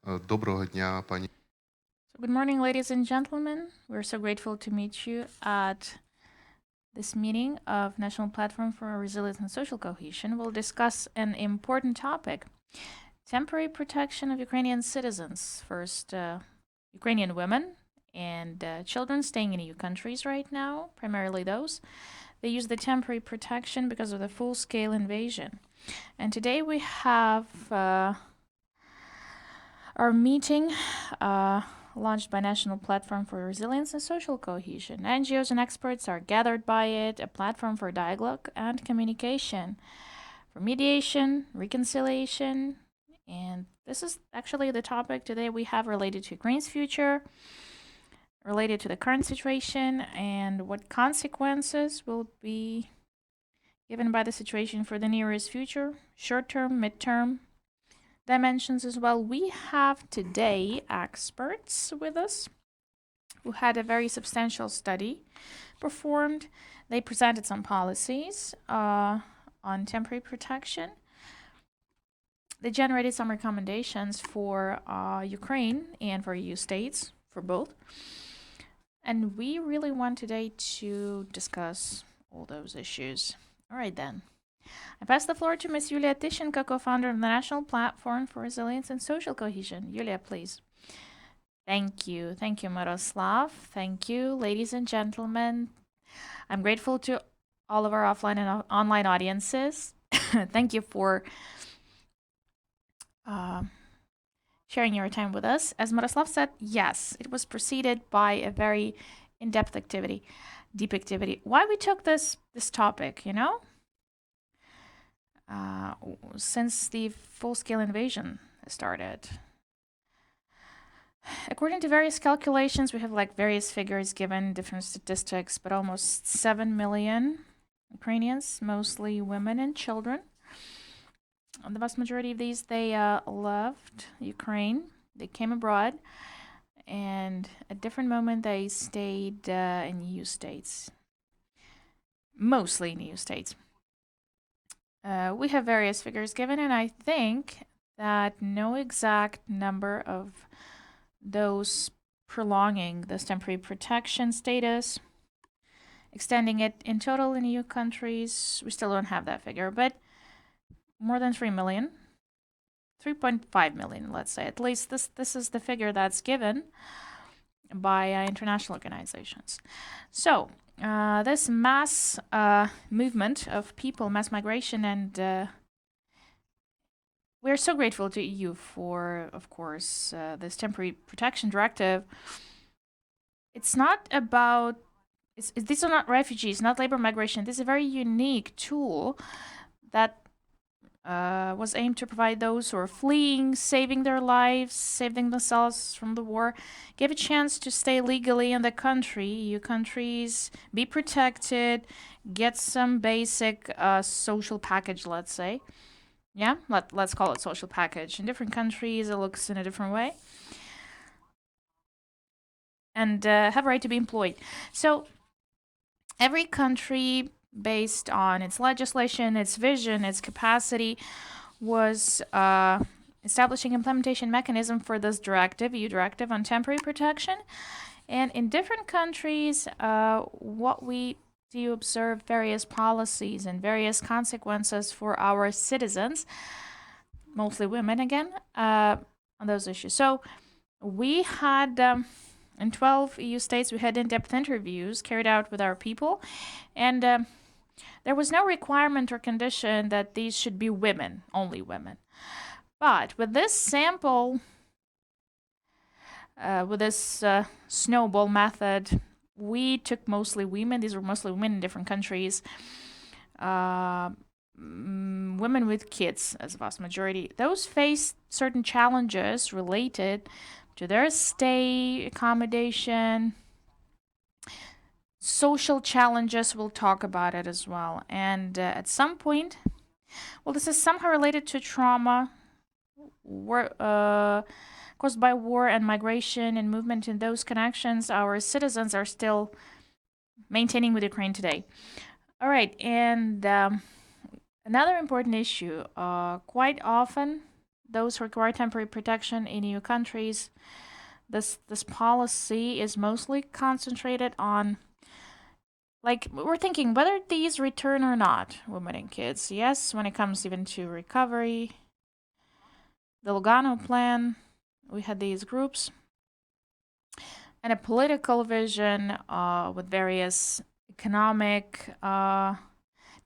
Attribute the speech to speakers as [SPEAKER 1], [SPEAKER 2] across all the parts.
[SPEAKER 1] Доброго дня, пані.
[SPEAKER 2] So good morning, ladies and gentlemen. We're so grateful to meet you at this meeting of National Platform for Resilience and Social Cohesion. We'll discuss an important topic, temporary protection of Ukrainian citizens. First, Ukrainian women and children staying in EU countries right now, primarily those. They use the temporary protection because of the full-scale invasion. And today we have our meeting launched by National Platform for Resilience and Social Cohesion. NGOs and experts are gathered by it, a platform for dialogue and communication, for mediation, reconciliation, and this is actually the topic today we have related to Ukraine's future, related to the current situation, and what consequences will be given by the situation for the nearest future, short-term, mid-term, dimensions as well. We have today experts with us who had a very substantial study performed. They presented some policies on temporary protection. They generated some recommendations for Ukraine and for EU states, for both. And we really want today to discuss all those issues. All right, then. I pass the floor to Ms. Yulia Tyshchenko, co-founder of the National Platform for Resilience and Social Cohesion. Yulia, please. Thank you. Thank you, Myroslav. Thank you, ladies and gentlemen. I'm grateful to all of our offline and online audiences. Thank you for sharing your time with us. As Myroslav said, yes, it was preceded by a very in-depth activity, deep activity. Why we took this topic, you know? Since the full-scale invasion started. According to various calculations, we have like various figures given, different statistics, but almost 7 million Ukrainians, mostly women and children. The vast majority of these, they left Ukraine. They came abroad, and at different moment they stayed in EU states, mostly in EU states. We have various figures given, and I think that no exact number of those prolonging this temporary protection status, extending it in total in EU countries, we still don't have that figure, but more than 3 million, 3.5 million, let's say. At least this is the figure that's given by international organizations. So, this mass movement of people, mass migration, and we're so grateful to EU for, of course, this temporary protection directive. It's not about, these are not refugees, not labor migration. This is a very unique tool that was aimed to provide those who are fleeing, saving their lives, saving themselves from the war, give a chance to stay legally in the country, EU countries, be protected, get some basic social package, let's say. Yeah, let's call it social package. In different countries, it looks in a different way. And have a right to be employed. So every country, based on its legislation, its vision, its capacity, was establishing implementation mechanism for this directive, EU directive on temporary protection. And in different countries, what we do observe various policies and various consequences for our citizens, mostly women again, on those issues. So we had, in 12 EU states, we had in-depth interviews carried out with our people, and there was no requirement or condition that these should be women, only women. But with this sample, with this snowball method, we took mostly women. These were mostly women in different countries. Women with kids as a vast majority. Those faced certain challenges related to their stay, accommodation, social challenges. We'll talk about it as well. And at some point, well, this is somehow related to trauma caused by war and migration and movement in those connections our citizens are still maintaining with Ukraine today. All right, and another important issue, quite often those who require temporary protection in EU countries, this policy is mostly concentrated on, like, we're thinking whether these return or not, women and kids. Yes, when it comes even to recovery, the Lugano plan, we had these groups, and a political vision with various economic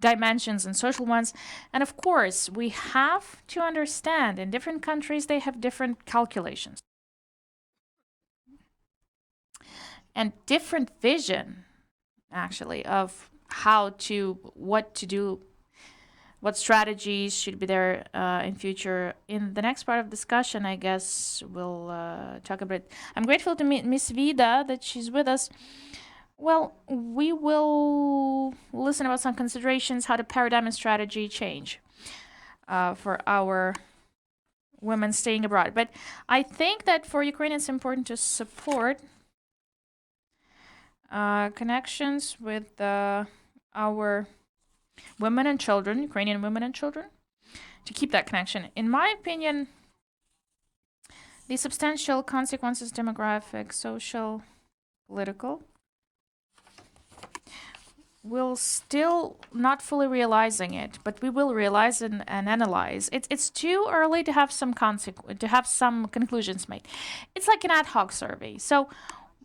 [SPEAKER 2] dimensions and social ones. And of course, we have to understand in different countries, they have different calculations and different vision, actually, of what to do, what strategies should be there in future. In the next part of discussion, I guess we'll talk about it. I'm grateful to meet Miss Vida, that she's with us. Well, we will listen about some considerations, how the paradigm and strategy change for our women staying abroad. But I think that for Ukrainians, it's important to support connections with our women and children, Ukrainian women and children, to keep that connection. In my opinion, the substantial consequences, demographic, social, political, we'll still not fully realizing it, but we will realize and analyze. It's too early to have some conclusions made. It's like an ad hoc survey. So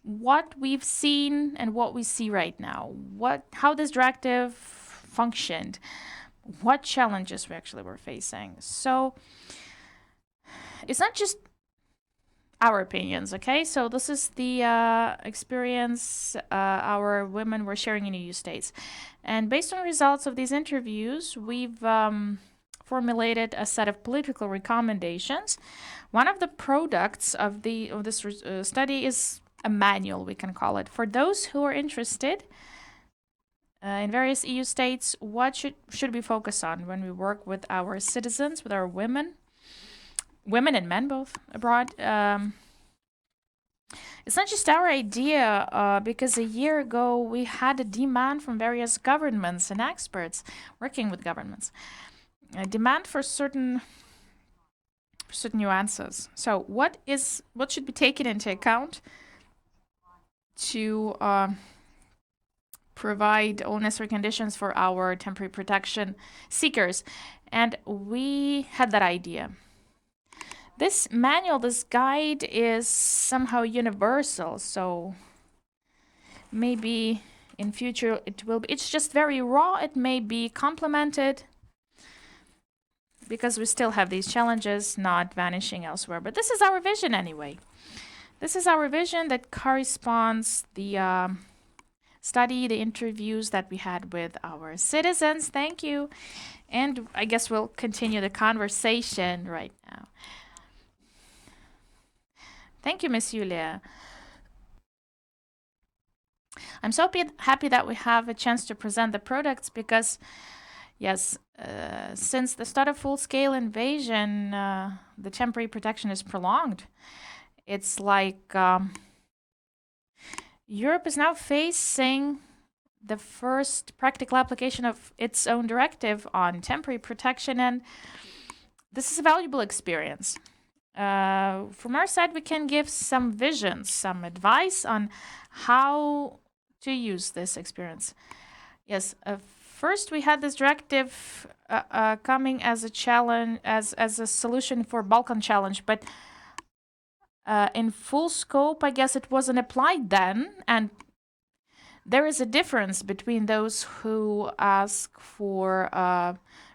[SPEAKER 2] what we've seen and what we see right now, how this directive functioned, what challenges we actually were facing. So it's not just our opinions, okay? So this is the experience our women were sharing in EU states. And based on results of these interviews, we've formulated a set of political recommendations. One of the products of this study is a manual, we can call it, for those who are interested in various EU states. What should we focus on when we work with our citizens, with our women and men both abroad? It's not just our idea, because a year ago we had a demand from various governments and experts working with governments, a demand for certain nuances. So what should be taken into account to provide all necessary conditions for our temporary protection seekers? And we had that idea. This manual, this guide, is somehow universal, so maybe in future it's just very raw. It may be complemented because we still have these challenges not vanishing elsewhere. But this is our vision anyway. This is our vision that corresponds the study, the interviews that we had with our citizens. Thank you. And I guess we'll continue the conversation right now. Thank you, Miss Yulia. I'm so happy that we have a chance to present the products because, yes, since the start of full-scale invasion, the temporary protection is prolonged. It's like Europe is now facing the first practical application of its own directive on temporary protection, and this is a valuable experience. From our side, we can give some visions, some advice on how to use this experience. Yes, first we had this directive coming as a challenge, as a solution for Balkan challenge, but in full scope, I guess it wasn't applied then, and there is a difference between those who ask for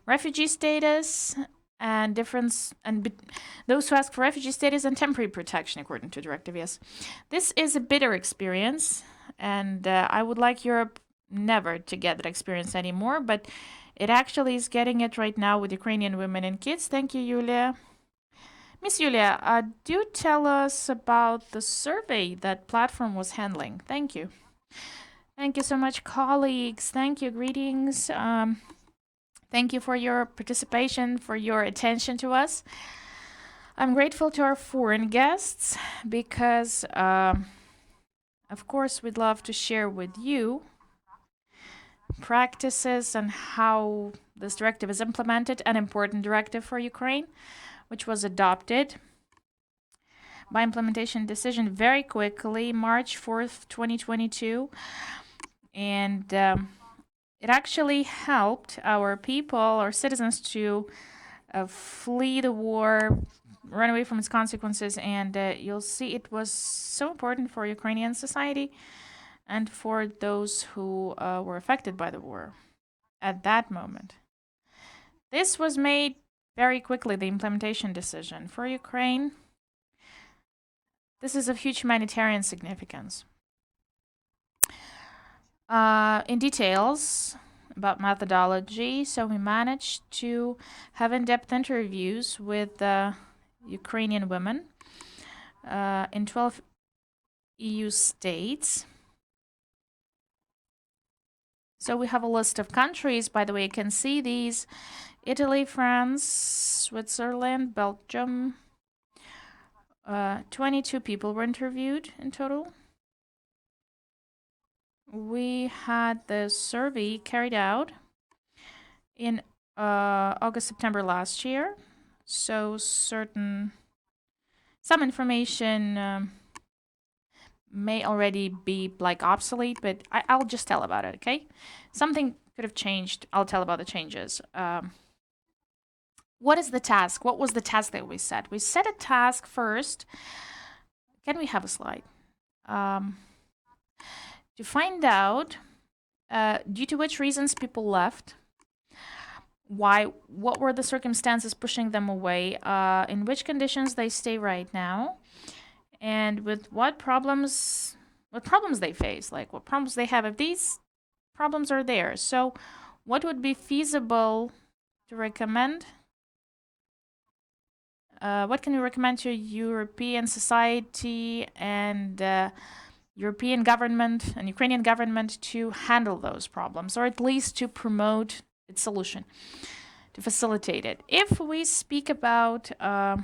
[SPEAKER 2] refugee status and those who ask for refugee status and temporary protection, according to directive. Yes, this is a bitter experience, and I would like Europe never to get that experience anymore, but it actually is getting it right now with Ukrainian women and kids. Thank you, Yulia. Miss Yulia, do tell us about the survey that platform was handling. Thank you. Thank you so much, colleagues. Thank you. Greetings. Thank you for your participation, for your attention to us. I'm grateful to our foreign guests because, of course, we'd love to share with you practices and how this directive is implemented, an important directive for Ukraine. which was adopted by implementation decision very quickly, March 4th, 2022. And it actually helped our people, our citizens, to flee the war, run away from its consequences. And you'll see it was so important for Ukrainian society and for those who were affected by the war at that moment. This was made very quickly, the implementation decision. For Ukraine, this is of huge humanitarian significance. In details about methodology, so we managed to have in-depth interviews with Ukrainian women in 12 EU states. So we have a list of countries. By the way, you can see these: Italy, France, Switzerland, Belgium. 22 people were interviewed in total. We had the survey carried out in August, September last year. So some information may already be like obsolete, but I'll just tell about it, okay? Something could have changed. I'll tell about the changes. What is the task? What was the task that we set? We set a task first. Can we have a slide? To find out due to which reasons people left, what were the circumstances pushing them away, in which conditions they stay right now, and with what problems they face, like what problems they have if these problems are there. So what would be feasible to recommend? What can we recommend to European society and European government and Ukrainian government to handle those problems, or at least to promote its solution, to facilitate it? If we speak about the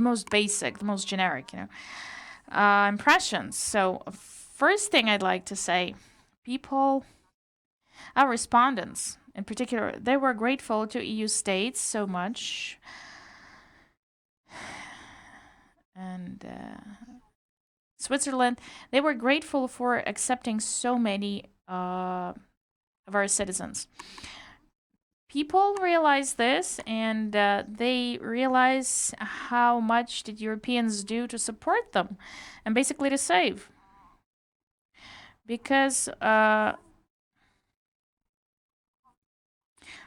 [SPEAKER 2] most basic, the most generic, impressions. So first thing I'd like to say, people, our respondents in particular, they were grateful to EU states so much. And Switzerland, they were grateful for accepting so many of our citizens. People realize this, and they realize how much did Europeans do to support them and basically to save. Because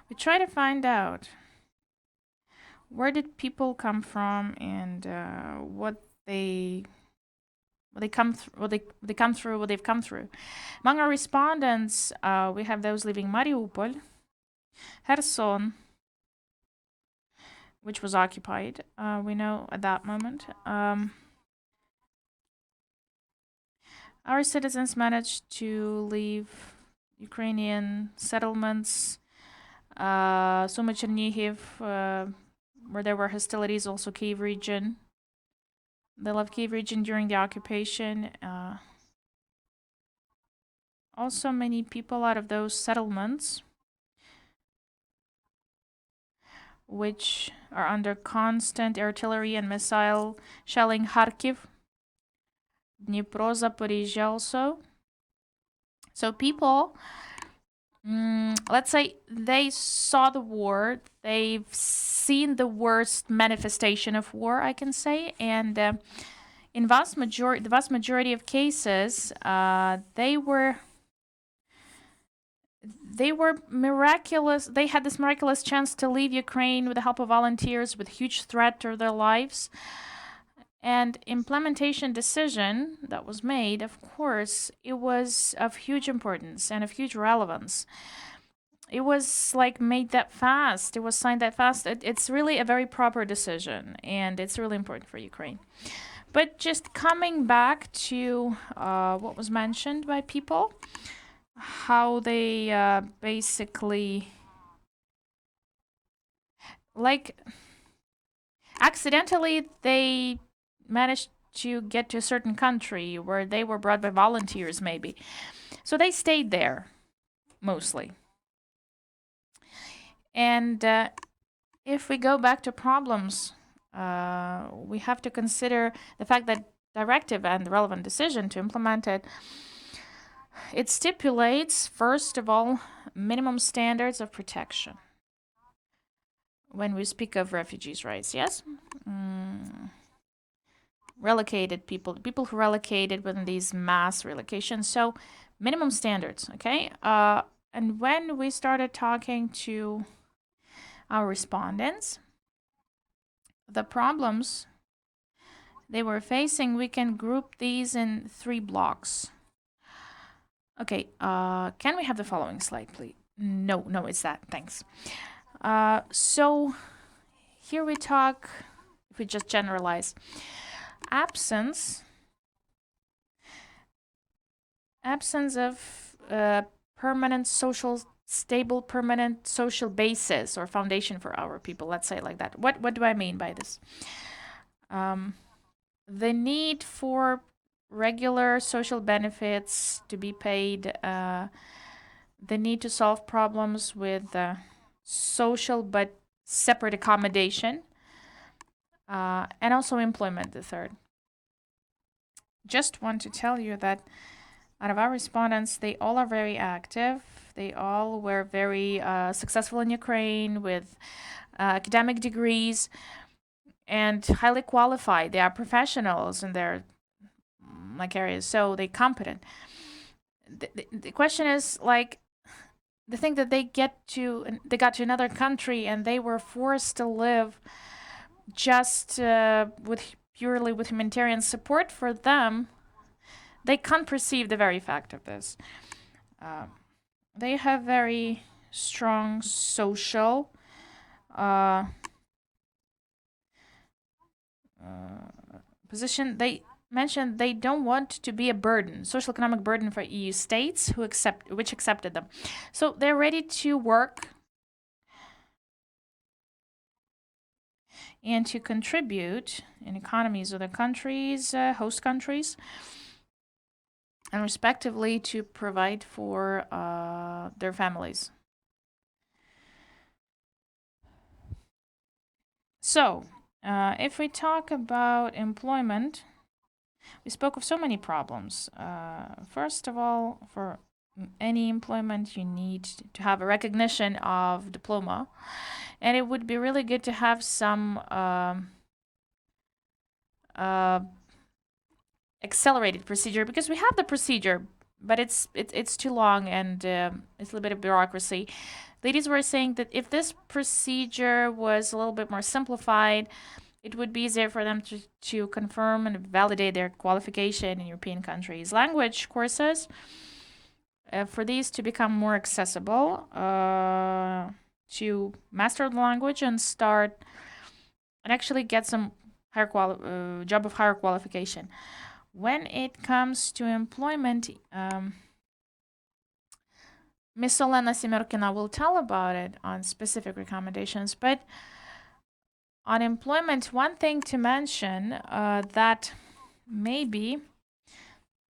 [SPEAKER 2] we try to find out where did people come from and what they've come through. Among our respondents, we have those living Mariupol, Kherson, which was occupied, we know at that moment. Our citizens managed to leave Ukrainian settlements, Sumy, Chernihiv, where there were hostilities, also Kyiv region. They left Kyiv region during the occupation. Also, many people out of those settlements, which are under constant artillery and missile shelling, Kharkiv, Dnipro, Zaporizhia also. So people, let's say they saw the war, they've seen the worst manifestation of war, I can say, and in the vast majority of cases, they were miraculous. They had this miraculous chance to leave Ukraine with the help of volunteers, with huge threat to their lives. And implementation decision that was made, of course, it was of huge importance and of huge relevance. It was like made that fast. It was signed that fast. It's really a very proper decision, and it's really important for Ukraine. But just coming back to what was mentioned by people, how they basically, like, accidentally they managed to get to a certain country where they were brought by volunteers, maybe. So they stayed there, mostly. And if we go back to problems, we have to consider the fact that directive and the relevant decision to implement it, it stipulates, first of all, minimum standards of protection. When we speak of refugees' rights, yes? Relocated people who relocated within these mass relocations. So minimum standards, okay? And when we started talking to our respondents, the problems they were facing, we can group these in 3 blocks. Okay, can we have the following slide, please? No, it's that. Thanks. So here we talk, if we just generalize, absence of stable permanent social basis or foundation for our people, let's say like that. What do I mean by this? The need for regular social benefits to be paid, the need to solve problems with social but separate accommodation, and also employment, the third. Just want to tell you that out of our respondents, they all are very active. They all were very successful in Ukraine with academic degrees and highly qualified. They are professionals in their areas, so they're competent. The question is, like, the thing that they got to another country and they were forced to live just purely with humanitarian support for them. They can't perceive the very fact of this. They have very strong social position. They mentioned they don't want to be a burden, social economic burden for EU states which accepted them. So they're ready to work and to contribute in economies of the countries, host countries, and respectively to provide for their families. So, if we talk about employment, we spoke of so many problems. First of all, for any employment, you need to have a recognition of diploma. And it would be really good to have some accelerated procedure, because we have the procedure, but it's too long and it's a little bit of bureaucracy. Ladies were saying that if this procedure was a little bit more simplified, it would be easier for them to confirm and validate their qualification in European countries. Language courses, for these to become more accessible, to master the language and start and actually get some job of higher qualification. When it comes to employment, Miss Olena Semyorkina will tell about it on specific recommendations, but on employment, one thing to mention that maybe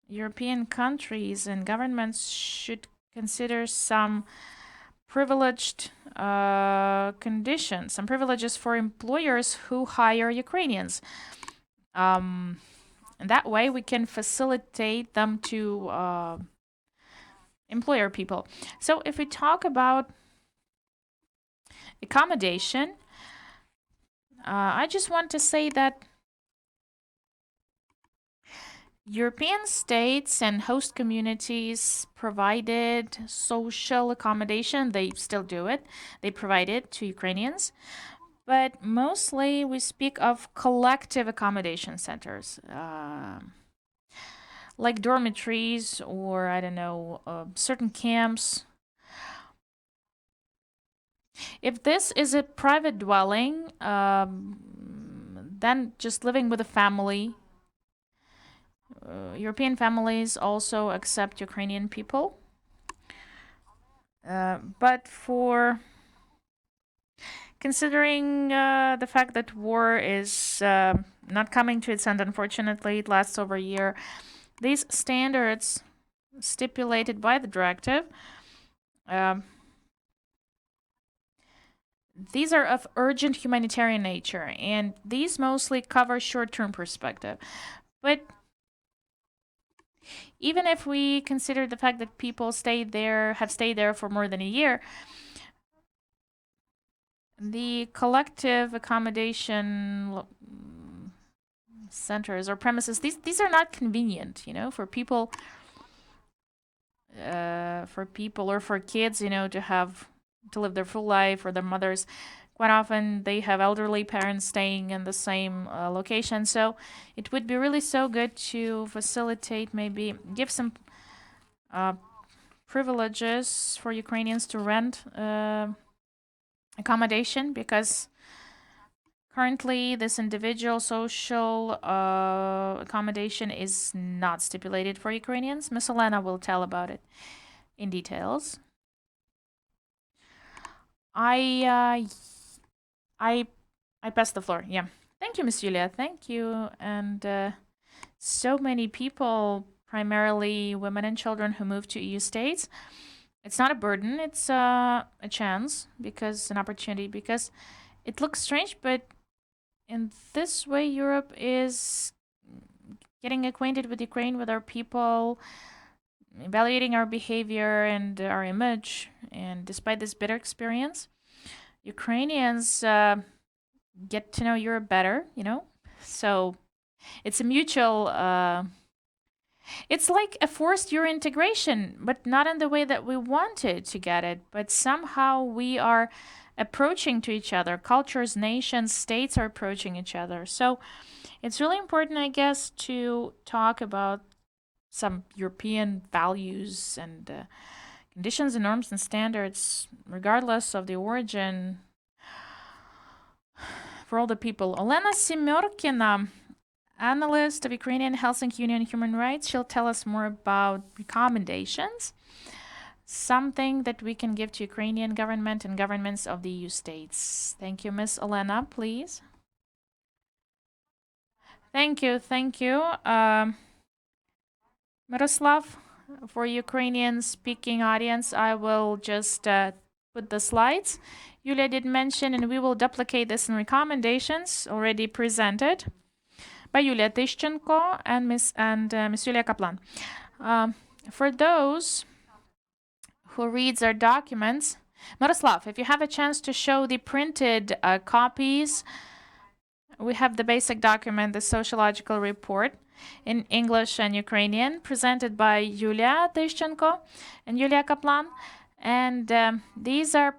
[SPEAKER 2] European countries and governments should consider some privileged conditions, some privileges for employers who hire Ukrainians. And that way we can facilitate them to employer people. So if we talk about accommodation, I just want to say that European states and host communities provided social accommodation. They still do it. They provide it to Ukrainians. But mostly we speak of collective accommodation centers, like dormitories or, I don't know, certain camps. If this is a private dwelling, then just living with a family. European families also accept Ukrainian people. But for considering the fact that war is not coming to its end, unfortunately, it lasts over a year, these standards stipulated by the directive these are of urgent humanitarian nature, and these mostly cover short-term perspective. But even if we consider the fact that people have stayed there for more than a year, the collective accommodation centers or premises, these are not convenient, for people, or for kids, to live their full life, or their mothers. Quite often they have elderly parents staying in the same location. So it would be really so good to facilitate, maybe give some privileges for Ukrainians to rent accommodation, because currently this individual social accommodation is not stipulated for Ukrainians. Miss Olena will tell about it in details. I pass the floor. Yeah. Thank you, Miss Yulia. Thank you. And so many people, primarily women and children who move to EU states, it's not a burden. It's a chance, an opportunity, because it looks strange, but in this way, Europe is getting acquainted with Ukraine, with our people, evaluating our behavior and our image. And despite this bitter experience, Ukrainians get to know Europe better, So it's a mutual, it's like a forced Euro integration, but not in the way that we wanted to get it. But somehow we are approaching to each other. Cultures, nations, states are approaching each other. So it's really important, I guess, to talk about some European values and conditions and norms and standards, regardless of the origin, for all the people. Olena Semyorkina, analyst of Ukrainian Helsinki Union Human Rights, she'll tell us more about recommendations, something that we can give to Ukrainian government and governments of the EU states. Thank you, Miss Olena, please. Thank you. Myroslav, for Ukrainian speaking audience, I will just put the slides Yulia did mention, and we will duplicate this in recommendations already presented by Yulia Tyshchenko and Miss Yulia Kaplan. For those who reads our documents, Myroslav, if you have a chance to show the printed copies, we have the basic document, the sociological report, in English and Ukrainian, presented by Yulia Tyshchenko and Yulia Kaplan. And these are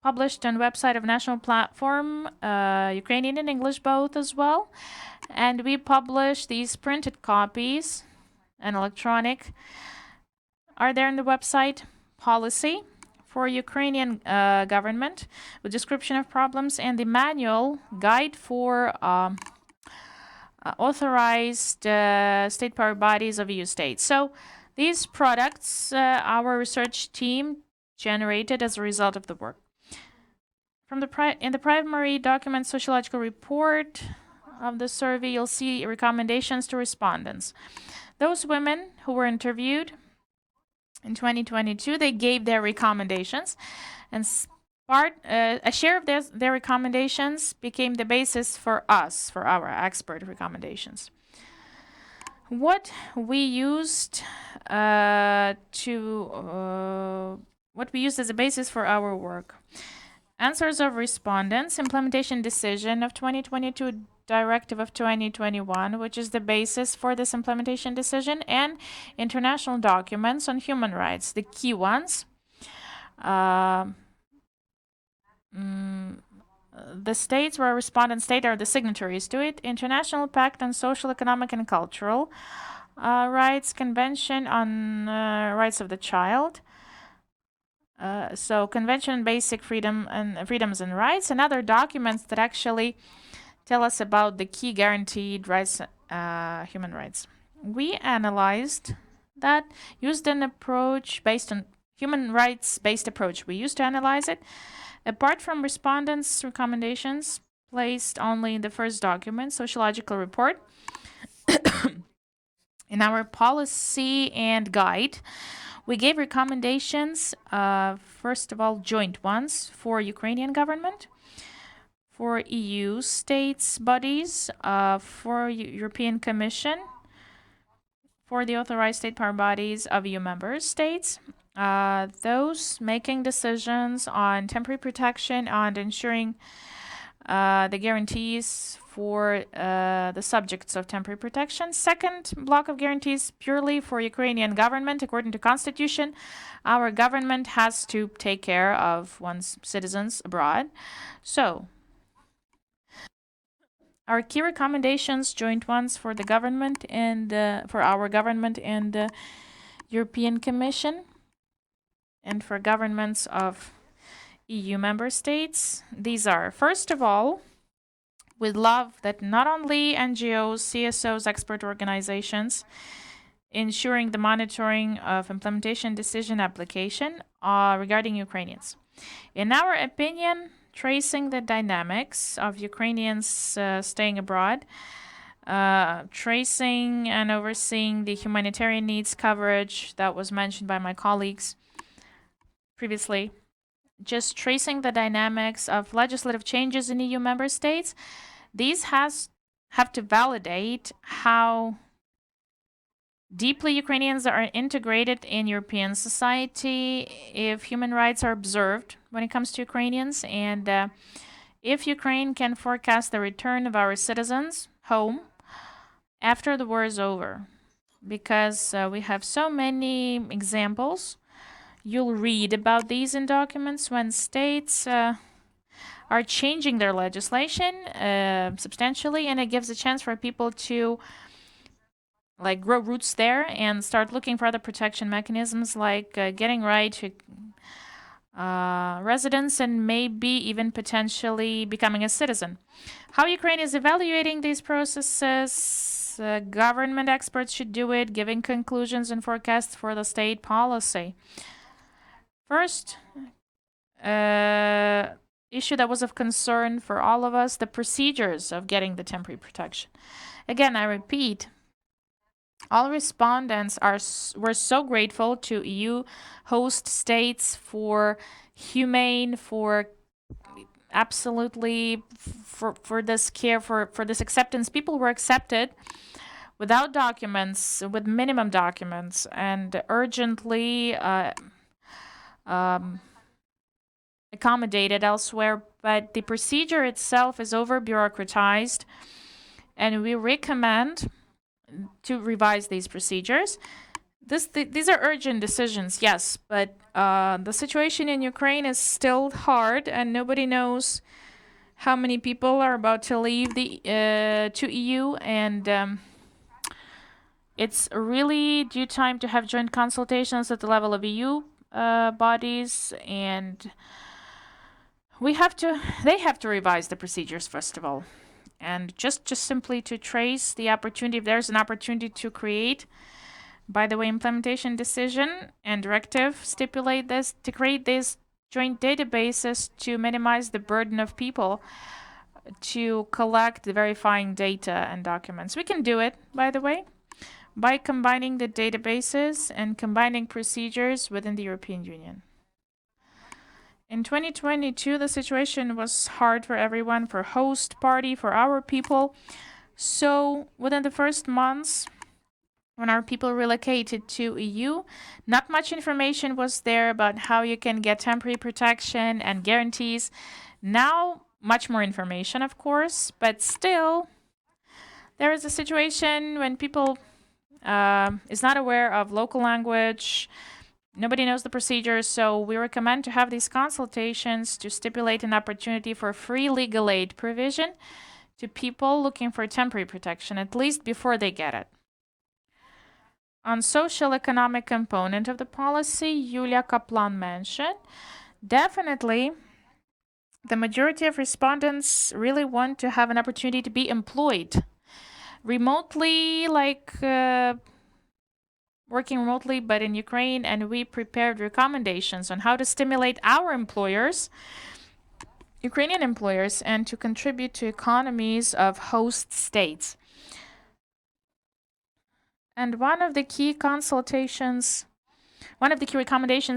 [SPEAKER 2] published on website of National Platform, Ukrainian and English both as well. And we publish these printed copies and electronic are there in the website. Policy for Ukrainian government with description of problems, and the manual guide for authorized state-powered bodies of EU states. So these products our research team generated as a result of the work. In the primary document sociological report of the survey, you'll see recommendations to respondents. Those women who were interviewed in 2022, they gave their recommendations, and a share of their recommendations became the basis for our expert recommendations. What we used as a basis for our work: answers of respondents, implementation decision of 2022, directive of 2021, which is the basis for this implementation decision, and international documents on human rights, the key ones. The states where a respondent state are the signatories to it: International Pact on Social, Economic, and Cultural Rights, Convention on Rights of the Child, so Convention on Basic Freedoms and Rights, and other documents that actually tell us about the key guaranteed rights, human rights. We analyzed that, used an approach based on human rights-based approach. We used to analyze it. Apart from respondents' recommendations placed only in the first document, sociological report, in our policy and guide, we gave recommendations, first of all, joint ones for Ukrainian government, for EU states bodies, for European Commission, for the authorized state power bodies of EU member states, those making decisions on temporary protection and ensuring the guarantees for the subjects of temporary protection. Second block of guarantees purely for Ukrainian government. According to Constitution, our government has to take care of one's citizens abroad. So, our key recommendations, joint ones for the government and for our government and the European Commission, and for governments of EU member states. These are, first of all, with love that not only NGOs, CSOs, expert organizations, ensuring the monitoring of implementation decision application regarding Ukrainians. In our opinion, tracing the dynamics of Ukrainians staying abroad, tracing and overseeing the humanitarian needs coverage that was mentioned by my colleagues previously, just tracing the dynamics of legislative changes in EU member states, these have to validate how deeply Ukrainians are integrated in European society, if human rights are observed when it comes to Ukrainians, and if Ukraine can forecast the return of our citizens home after the war is over. Because we have so many examples. You'll read about these in documents when states are changing their legislation substantially, and it gives a chance for people to grow roots there and start looking for other protection mechanisms, like getting right to residence and maybe even potentially becoming a citizen. How Ukraine is evaluating these processes, government experts should do it, giving conclusions and forecasts for the state policy. First, issue that was of concern for all of us, the procedures of getting the temporary protection. Again, I repeat, all respondents were so grateful to EU host states for humane, for absolutely for this care, for this acceptance. People were accepted without documents, with minimum documents, and urgently accommodated elsewhere. But the procedure itself is over bureaucratized, and we recommend to revise these procedures. These are urgent decisions, yes, but the situation in Ukraine is still hard, and nobody knows how many people are about to leave the to EU, and it's really due time to have joint consultations at the level of EU bodies, and they have to revise the procedures first of all. And just simply to trace the opportunity, if there's an opportunity to create, by the way, implementation decision and directive stipulate this, to create these joint databases to minimize the burden of people to collect the verifying data and documents. We can do it, by the way, by combining the databases and combining procedures within the European Union. In 2022, the situation was hard for everyone, for host party, for our people. So within the first months, when our people relocated to EU, not much information was there about how you can get temporary protection and guarantees. Now, much more information, of course, but still, there is a situation when people is not aware of local language. Nobody knows the procedures, so we recommend to have these consultations to stipulate an opportunity for free legal aid provision to people looking for temporary protection, at least before they get it. On social economic component of the policy, Yulia Kaplan mentioned, definitely the majority of respondents really want to have an opportunity to be employed remotely, working remotely, but in Ukraine, and we prepared recommendations on how to stimulate our employers, Ukrainian employers, and to contribute to economies of host states. And one of the key recommendations,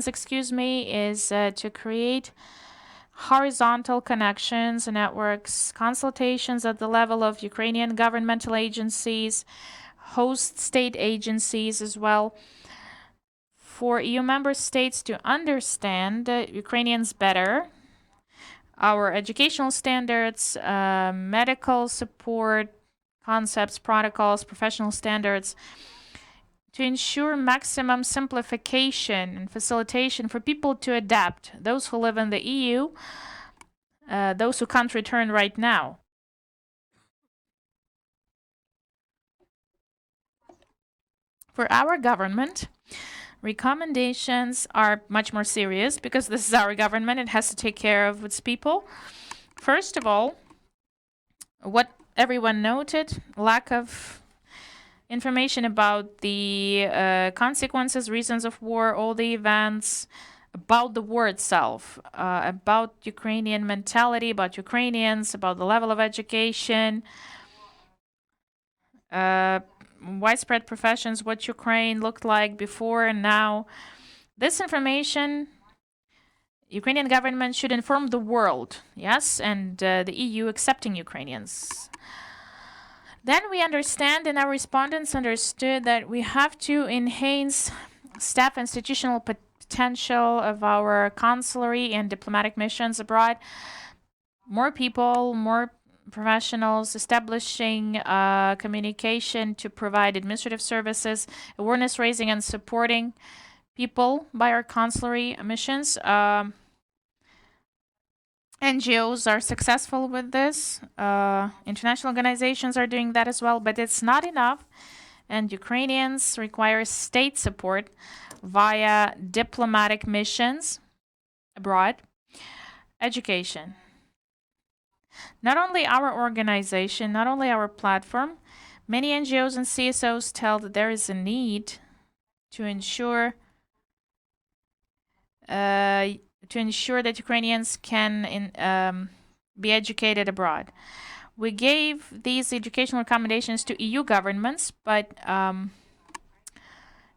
[SPEAKER 2] is to create horizontal connections and networks, consultations at the level of Ukrainian governmental agencies, host state agencies as well, for EU member states to understand Ukrainians better, our educational standards, medical support, concepts, protocols, professional standards, to ensure maximum simplification and facilitation for people to adapt, those who live in the EU, those who can't return right now. For our government, recommendations are much more serious because this is our government. It has to take care of its people. First of all, what everyone noted, lack of information about the consequences, reasons of war, all the events, about the war itself, about Ukrainian mentality, about Ukrainians, about the level of education, widespread professions, what Ukraine looked like before and now. This information, Ukrainian government should inform the world, yes, and the EU accepting Ukrainians. Then we understand, and our respondents understood, that we have to enhance staff institutional potential of our consulary and diplomatic missions abroad. More people, more professionals, establishing communication to provide administrative services, awareness raising and supporting people by our consulary missions. NGOs are successful with this. International organizations are doing that as well, but it's not enough. And Ukrainians require state support via diplomatic missions abroad. Education. Not only our organization, not only our platform, many NGOs and CSOs tell that there is a need to ensure that Ukrainians can be educated abroad. We gave these educational recommendations to EU governments, but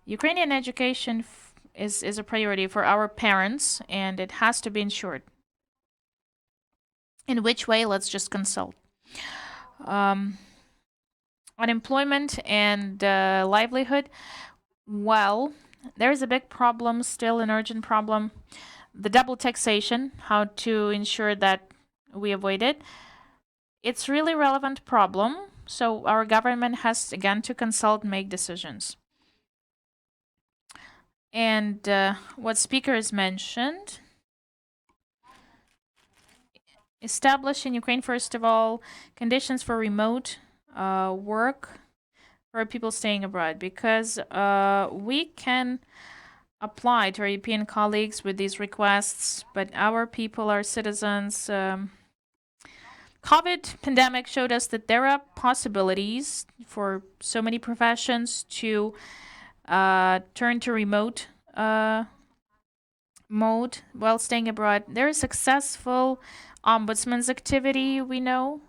[SPEAKER 2] Ukrainian education is a priority for our parents, and it has to be ensured. In which way? Let's just consult. Unemployment and livelihood. Well, there is a big problem, still an urgent problem. The double taxation, how to ensure that we avoid it. It's really relevant problem, so our government has, again, to consult and make decisions. And what speakers mentioned, establish in Ukraine, first of all, conditions for remote work for people staying abroad, because we can apply to our European colleagues with these requests, but our people, our citizens, COVID pandemic showed us that there are possibilities for so many professions to turn to remote mode while staying abroad. There is successful ombudsman's activity, we know.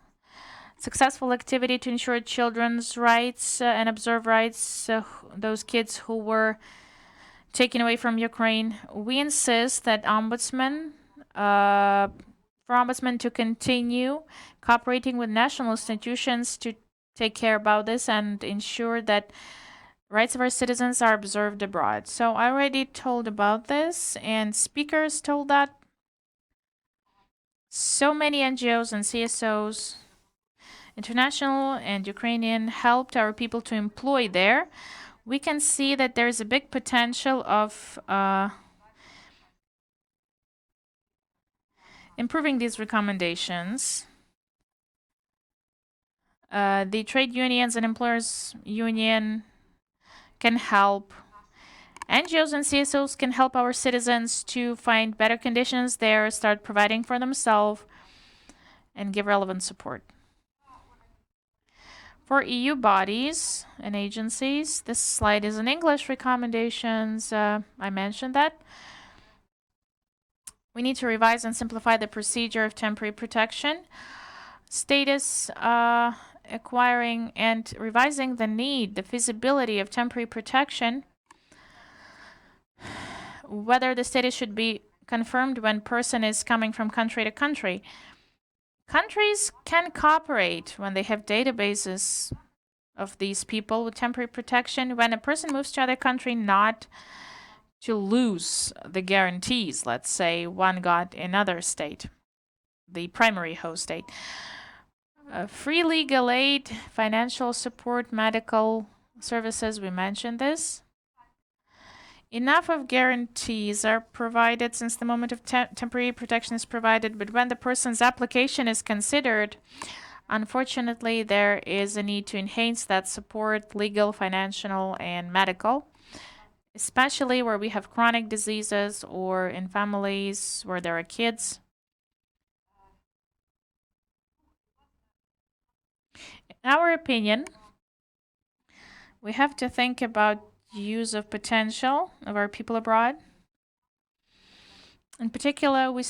[SPEAKER 2] Successful activity to ensure children's rights and observe rights, those kids who were taken away from Ukraine. We insist that for ombudsman to continue cooperating with national institutions to take care about this and ensure that rights of our citizens are observed abroad. So I already told about this, and speakers told that. So many NGOs and CSOs, international and Ukrainian, helped our people to employ there. We can see that there is a big potential of improving these recommendations. The trade unions and employers union can help. NGOs and CSOs can help our citizens to find better conditions there, start providing for themselves, and give relevant support. For EU bodies and agencies, this slide is in English recommendations. I mentioned that. We need to revise and simplify the procedure of temporary protection, status, acquiring and revising the need, the feasibility of temporary protection, whether the status should be confirmed when person is coming from country to country. Countries can cooperate when they have databases of these people with temporary protection. When a person moves to other country, not to lose the guarantees, let's say one got in another state, the primary host state. Free legal aid, financial support, medical services, we mentioned this. Enough of guarantees are provided since the moment of temporary protection is provided, but when the person's application is considered, unfortunately, there is a need to enhance that support, legal, financial, and medical, especially where we have chronic diseases or in families where there are kids. In our opinion, we have to think about use of potential of our people abroad. In particular, we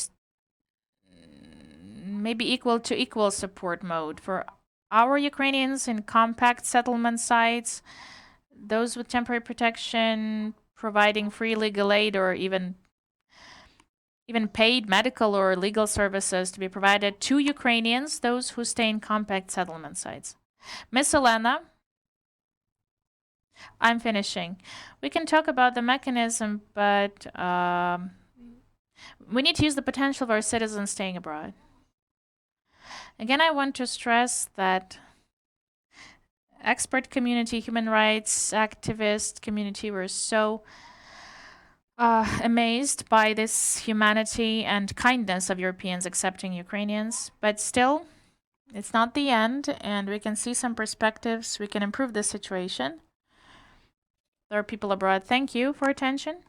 [SPEAKER 2] maybe equal to equal support mode for our Ukrainians in compact settlement sites, those with temporary protection, providing free legal aid or even paid medical or legal services to be provided to Ukrainians, those who stay in compact settlement sites. Miss Olena, I'm finishing. We can talk about the mechanism, but we need to use the potential of our citizens staying abroad. Again, I want to stress that expert community, human rights activist community were so amazed by this humanity and kindness of Europeans accepting Ukrainians. But still, it's not the end, and we can see some perspectives. We can improve the situation. There are people abroad. Thank you for attention.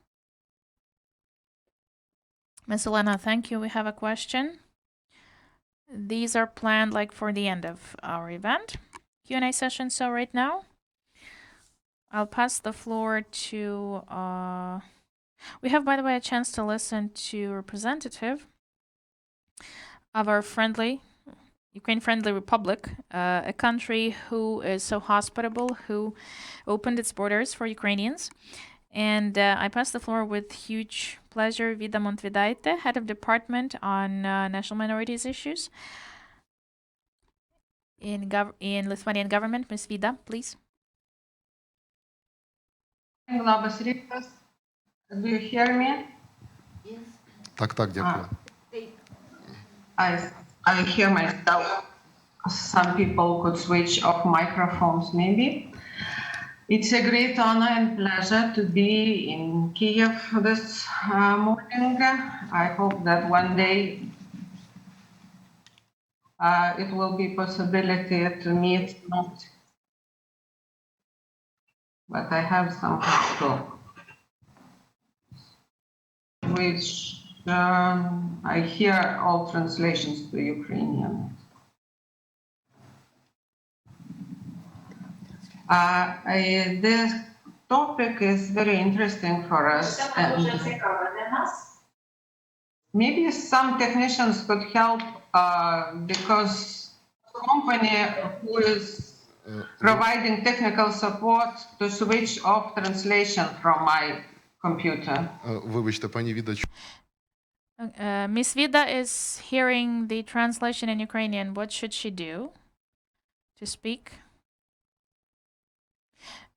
[SPEAKER 2] Ms. Olena, thank you. We have a question. These are planned like for the end of our event. Q&A session. So right now, I'll pass the floor to... we have, by the way, a chance to listen to a representative of our Ukraine-friendly republic, a country who is so hospitable, who opened its borders for Ukrainians. And I pass the floor with huge pleasure, Vida Montvydaitė, Head of Department on National Minorities Issues in Lithuanian government. Ms. Vida, please.
[SPEAKER 1] Labas rytas. Do you hear me?
[SPEAKER 3] Yes.
[SPEAKER 4] Так, дякую.
[SPEAKER 1] I hear myself. Some people could switch off microphones maybe. It's a great honor and pleasure to be in Kiev this morning. I hope that one day it will be possibility to meet, but I have some hope, which I hear all translations to Ukrainian. This topic is very interesting for us. Maybe some technicians could help because company who is providing technical support to switch off translation from my computer.
[SPEAKER 4] Вибачте, пані Віда.
[SPEAKER 2] Miss Vida is hearing the translation in Ukrainian. What should she do to speak?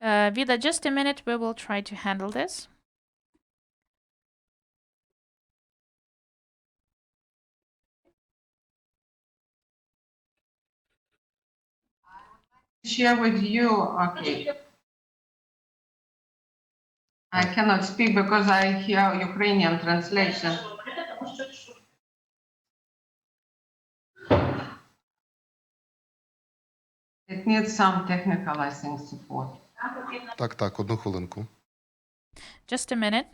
[SPEAKER 2] Vida, just a minute. We will try to handle this.
[SPEAKER 1] Share with you, okay. I cannot speak because I hear Ukrainian translation. It needs some technical, I think, support.
[SPEAKER 4] Так, одну хвилинку.
[SPEAKER 2] Just a minute.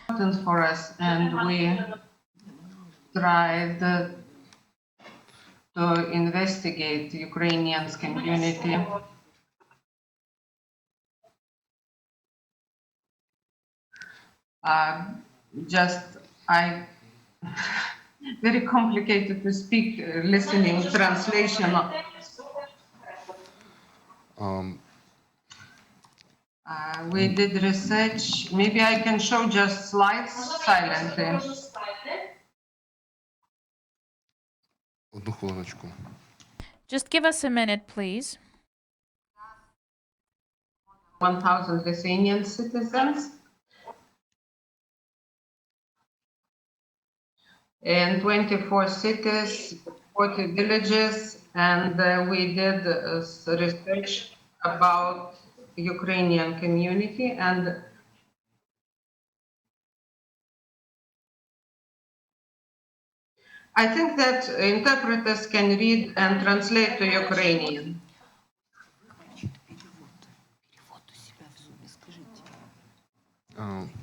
[SPEAKER 1] Important for us, and we tried to investigate Ukrainians community. Very complicated to speak, listening translation. We did research. Maybe I can show just slides silently.
[SPEAKER 4] Одну хвилиночку.
[SPEAKER 2] Just give us a minute, please.
[SPEAKER 1] 1,000 Lithuanian citizens. In 24 cities, 40 villages, and we did research about Ukrainian community, and I think that interpreters can read and translate to Ukrainian.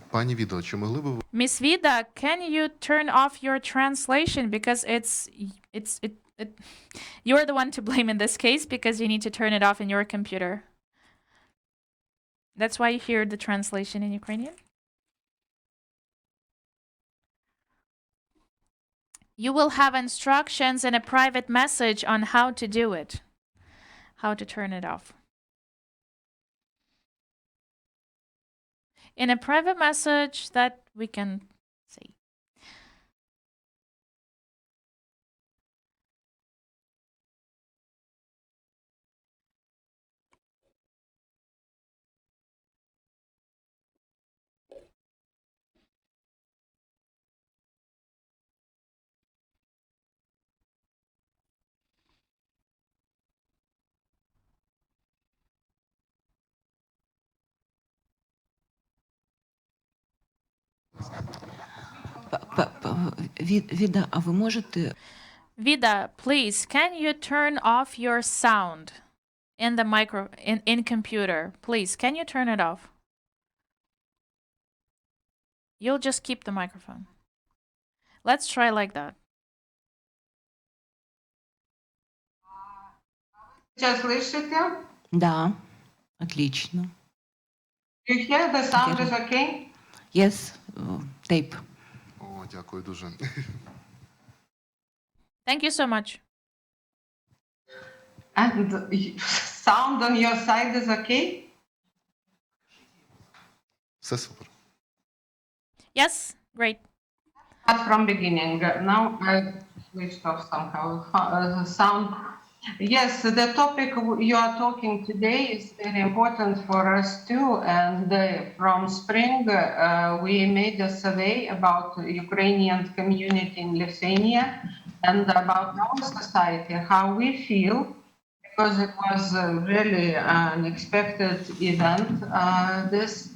[SPEAKER 4] Пані Відо, чи могли б ви
[SPEAKER 2] Miss Vida, can you turn off your translation because you're the one to blame in this case because you need to turn it off in your computer. That's why you hear the translation in Ukrainian. You will have instructions and a private message on how to do it, how to turn it off. In a private message that we can see.
[SPEAKER 3] Vida, а ви можете...
[SPEAKER 2] Vida, please, can you turn off your sound in the in computer? Please, can you turn it off? You'll just keep the microphone. Let's try like that.
[SPEAKER 1] Сейчас слышите?
[SPEAKER 3] Да, отлично.
[SPEAKER 1] You hear the sound is okay?
[SPEAKER 3] Yes, tape.
[SPEAKER 4] О, дякую дуже.
[SPEAKER 2] Thank you so much.
[SPEAKER 1] And sound on your side is okay?
[SPEAKER 4] Все супер.
[SPEAKER 2] Yes, great.
[SPEAKER 1] Start from beginning. Now I switched off somehow. Sound. Yes, the topic you are talking today is very important for us too. And from spring, we made a survey about the Ukrainian community in Lithuania and about our society, how we feel, because it was really an unexpected event. This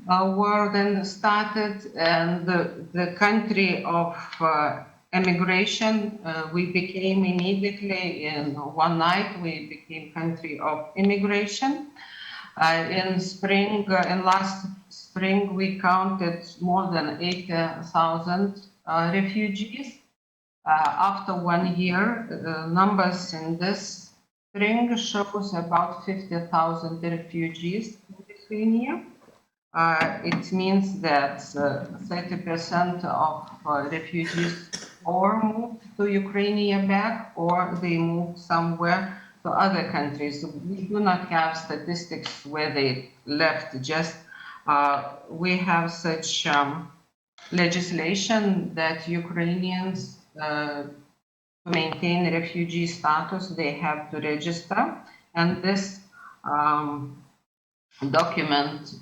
[SPEAKER 1] war then started, and the country of emigration, we became immediately in one night, we became country of immigration. In spring, in last spring, we counted more than 80,000 refugees. After 1 year, numbers in this spring shows about 50,000 refugees in Lithuania. It means that 30% of refugees or moved to Ukraine back, or they moved somewhere to other countries. We do not have statistics where they left, just we have such legislation that Ukrainians, to maintain refugee status, they have to register. And this document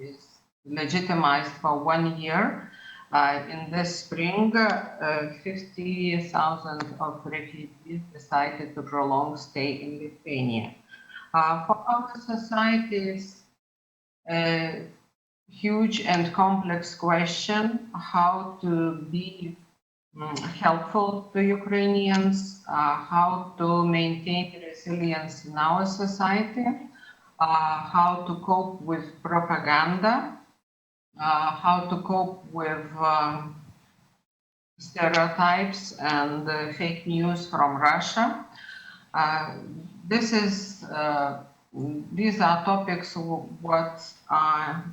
[SPEAKER 1] is legitimized for 1 year. In this spring, 50,000 of refugees decided to prolong stay in Lithuania. For our societies, a huge and complex question, how to be helpful to Ukrainians, how to maintain resilience in our society, how to cope with propaganda, how to cope with stereotypes and fake news from Russia. These are topics what are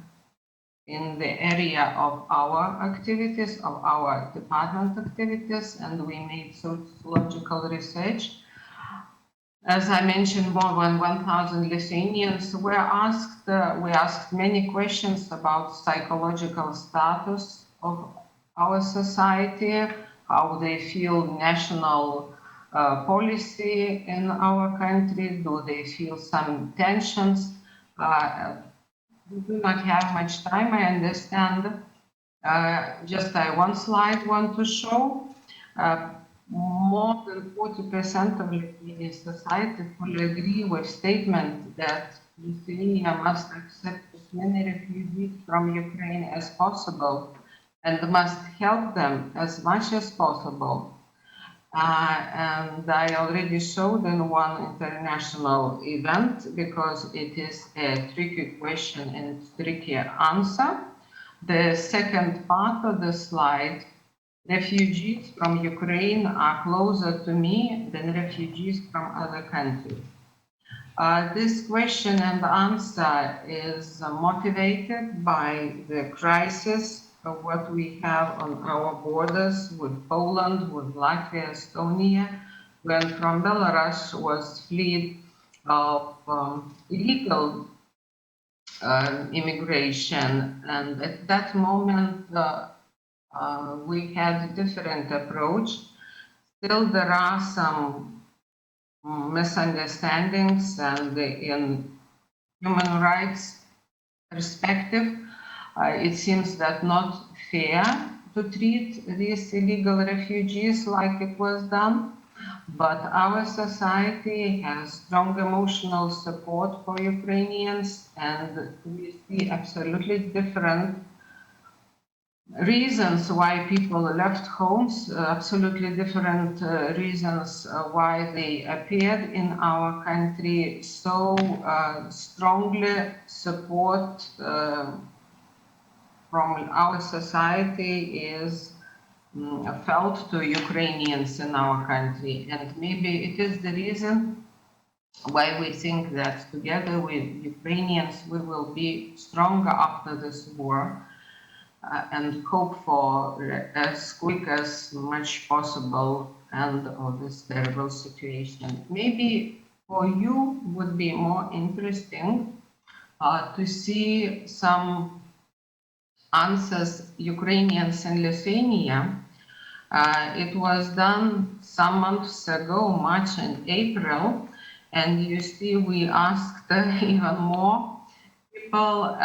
[SPEAKER 1] in the area of our activities, of our department activities, and we made sociological research. As I mentioned, more than 1,000 Lithuanians were asked. We asked many questions about psychological status of our society, how they feel national policy in our country, do they feel some tensions. We do not have much time, I understand. Just one slide want to show. More than 40% of Lithuanian society fully agree with statement that Lithuania must accept as many refugees from Ukraine as possible and must help them as much as possible. And I already showed in one international event, because it is a tricky question and tricky answer. The second part of the slide, refugees from Ukraine are closer to me than refugees from other countries. This question and answer is motivated by the crisis of what we have on our borders with Poland, with Latvia, Estonia, when from Belarus was fled of illegal immigration. And at that moment, we had a different approach. Still, there are some misunderstandings, and in human rights perspective, it seems that not fair to treat these illegal refugees like it was done. But our society has strong emotional support for Ukrainians, and we see absolutely different reasons why people left homes, absolutely different reasons why they appeared in our country. So strongly support from our society is felt to Ukrainians in our country. And maybe it is the reason why we think that together with Ukrainians we will be stronger after this war. And hope for as quick as much possible end of this terrible situation. Maybe for you would be more interesting to see some answers Ukrainians in Lithuania. It was done some months ago, March and April, and you see we asked even more people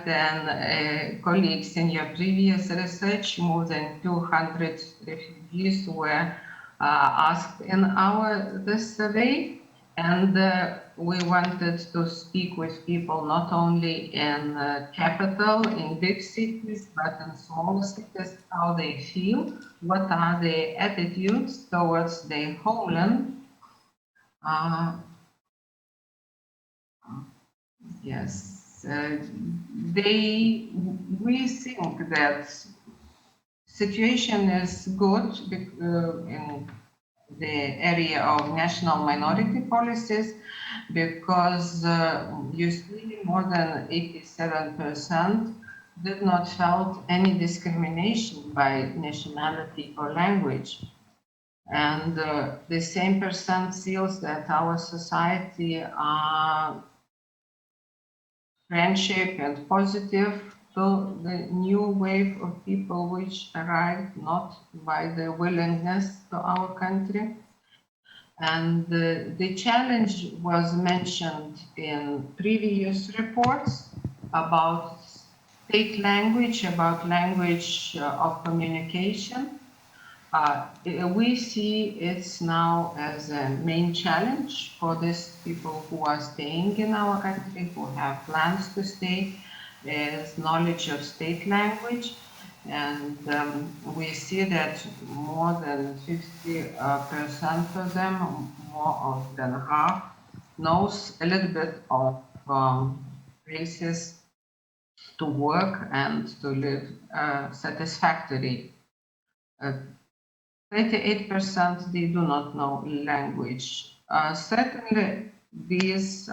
[SPEAKER 1] than colleagues in your previous research. More than 200 refugees were asked in this survey, and we wanted to speak with people not only in capital, in big cities, but in small cities, how they feel, what are their attitudes towards their homeland. Yes. We think that situation is good in the area of national minority policies, because you see more than 87% did not felt any discrimination by nationality or language. And the same percent feels that our society are friendship and positive to the new wave of people which arrived not by the willingness to our country. And the challenge was mentioned in previous reports about state language, about language of communication. We see it's now as a main challenge for these people who are staying in our country, who have plans to stay, is knowledge of state language. And we see that more than 50% of them, more than half, knows a little bit of places to work and to live satisfactory. 38% they do not know language. Certainly, these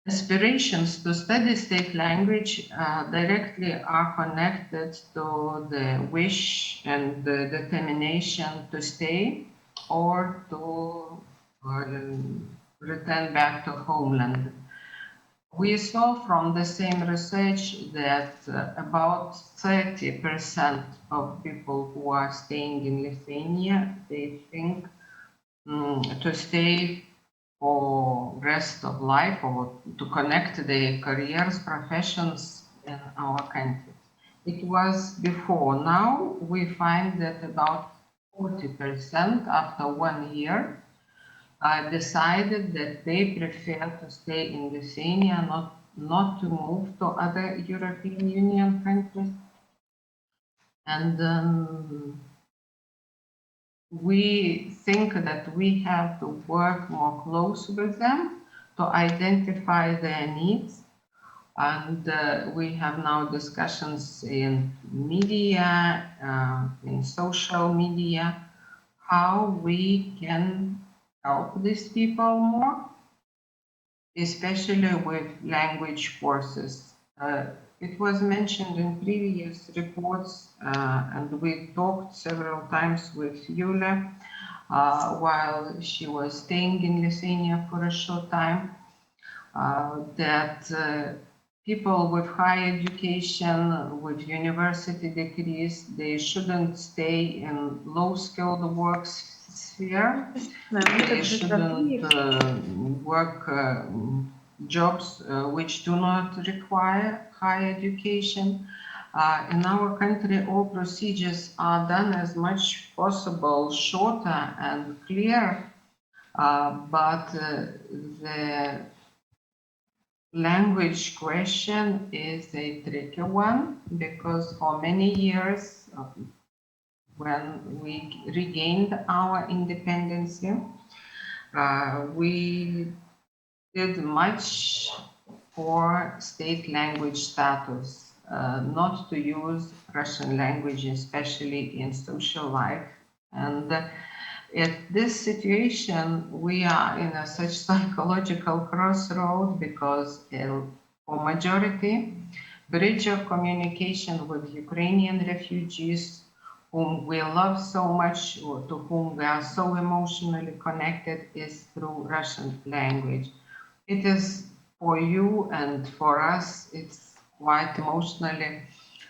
[SPEAKER 1] aspirations to study state language directly are connected to the wish and the determination to stay or to return back to homeland. We saw from the same research that about 30% of people who are staying in Lithuania, they think to stay for rest of life or to connect their careers, professions in our country. It was before. Now we find that about 40% after 1 year decided that they prefer to stay in Lithuania, not to move to other European Union countries. And we think that we have to work more close with them to identify their needs. And we have now discussions in media, in social media, how we can help these people more, especially with language courses. It was mentioned in previous reports, and we talked several times with Yulia while she was staying in Lithuania for a short time, that people with higher education, with university degrees, they shouldn't stay in low-skilled work sphere. They shouldn't work jobs which do not require higher education. In our country, all procedures are done as much possible shorter and clear, but the language question is a tricky one, because for many years, when we regained our independence, we did much for state language status, not to use Russian language, especially in social life. And at this situation, we are in a such psychological crossroad, because for majority, bridge of communication with Ukrainian refugees, whom we love so much, or to whom we are so emotionally connected, is through Russian language. It is for you and for us, it's quite emotionally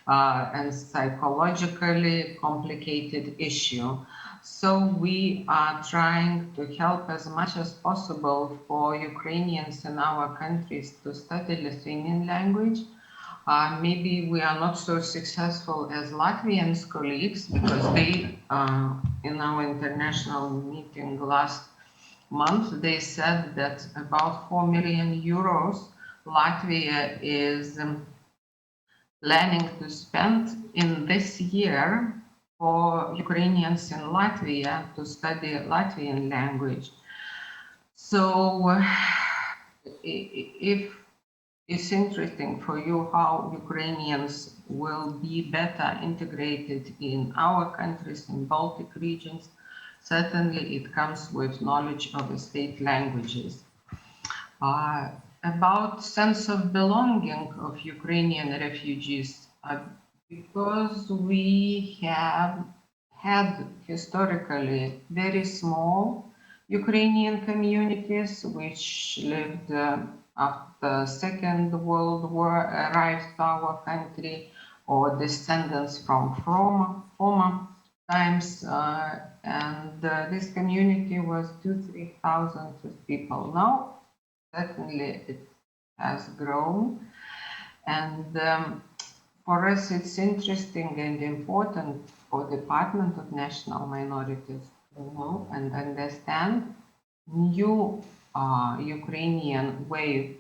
[SPEAKER 1] and psychologically complicated issue. So we are trying to help as much as possible for Ukrainians in our countries to study Lithuanian language. Maybe we are not so successful as Latvian colleagues, because they, in our international meeting last month, they said that about 4 million euros Latvia is planning to spend in this year for Ukrainians in Latvia to study Latvian language. So if it's interesting for you how Ukrainians will be better integrated in our countries, in Baltic regions, certainly it comes with knowledge of the state languages. About sense of belonging of Ukrainian refugees, because we have had historically very small Ukrainian communities which lived after Second World War, arrived to our country, or descendants from former times, and this community was 2,000-3,000 people. Now, certainly it has grown, and for us it's interesting and important for the Department of National Minorities to know and understand new Ukrainian way.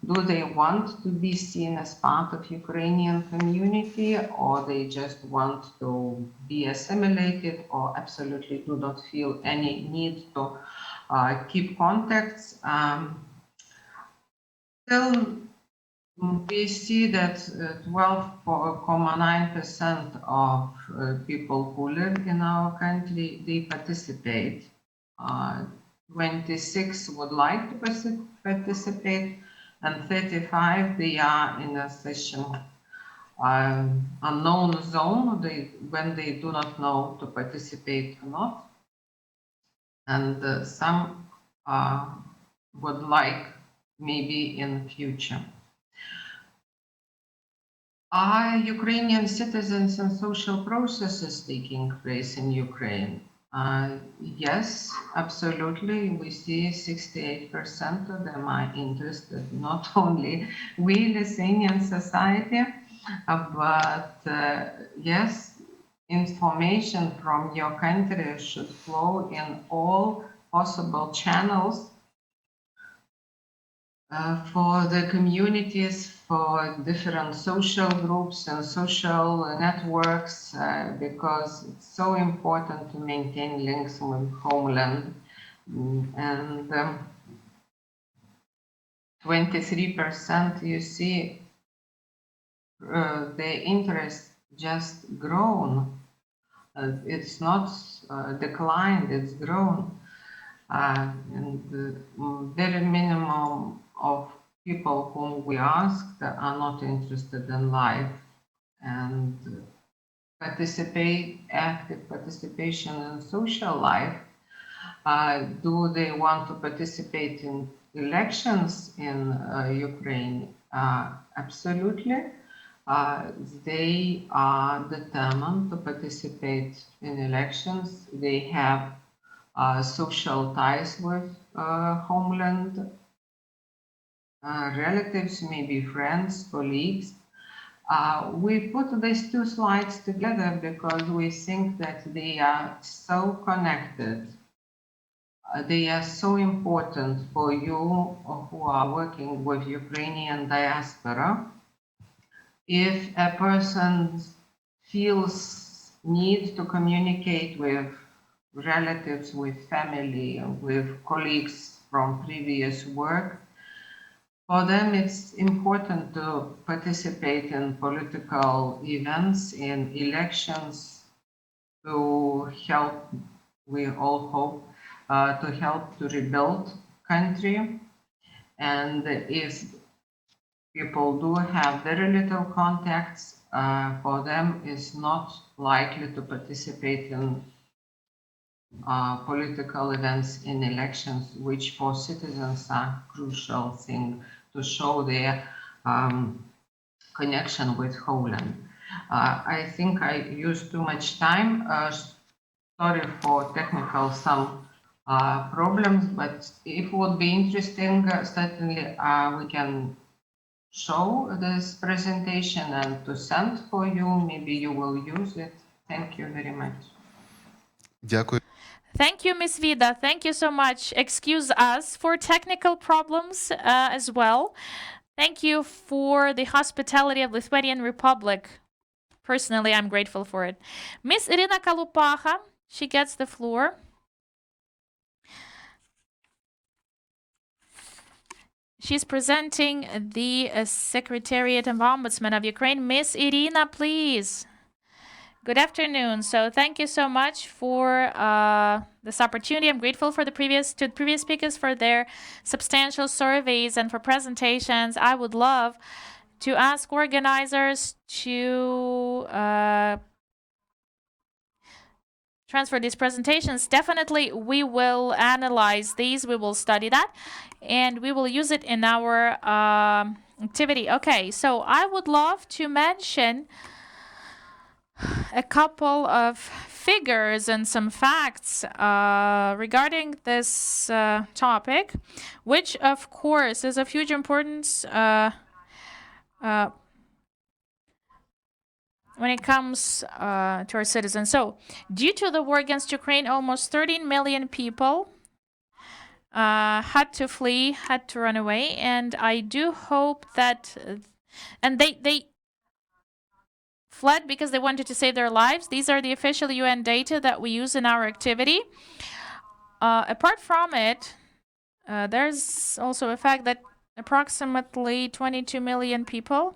[SPEAKER 1] Do they want to be seen as part of Ukrainian community, or they just want to be assimilated, or absolutely do not feel any need to keep contacts? Still, we see that 12.9% of people who live in our country, they participate. 26 would like to participate, and 35, they are in a session unknown zone, when they do not know to participate or not. And some would like maybe in future. Are Ukrainian citizens and social processes taking place in Ukraine? Yes, absolutely. We see 68% of them are interested, not only we, Lithuanian society, but yes, information from your country should flow in all possible channels for the communities, for different social groups and social networks, because it's so important to maintain links with homeland. And 23%, you see, the interest just grown. It's not declined, it's grown. And very minimum of people whom we asked are not interested in life and active participation in social life. Do they want to participate in elections in Ukraine? Absolutely. They are determined to participate in elections. They have social ties with homeland, relatives, maybe friends, colleagues. We put these two slides together because we think that they are so connected. They are so important for you who are working with Ukrainian diaspora. If a person feels need to communicate with relatives, with family, with colleagues from previous work, for them it's important to participate in political events, in elections, to help, we all hope, to help to rebuild country. And if people do have very little contacts, for them it's not likely to participate in political events in elections, which for citizens are crucial thing to show their connection with Poland. I think I used too much time. Sorry for technical some problems, but if it would be interesting, certainly we can show this presentation and to send for you. Maybe you will use it. Thank you very much.
[SPEAKER 4] Дякую.
[SPEAKER 2] Thank you, Ms. Vida. Thank you so much. Excuse us for technical problems as well. Thank you for the hospitality of Lithuanian Republic. Personally, I'm grateful for it. Miss Iryna Kalupakha, she gets the floor. She's presenting the Secretariat of Ombudsman of Ukraine. Miss Iryna, please. Good afternoon. So thank you so much for this opportunity. I'm grateful for the previous speakers for their substantial surveys and for presentations. I would love to ask organizers to transfer these presentations. Definitely, we will analyze these. We will study that, and we will use it in our activity. Okay, so I would love to mention a couple of figures and some facts regarding this topic, which of course is of huge importance when it comes to our citizens. So, due to the war against Ukraine, almost 13 million people had to flee, had to run away, and I do hope that, and they fled because they wanted to save their lives. These are the official UN data that we use in our activity. Apart from it, there's also a fact that approximately 22 million people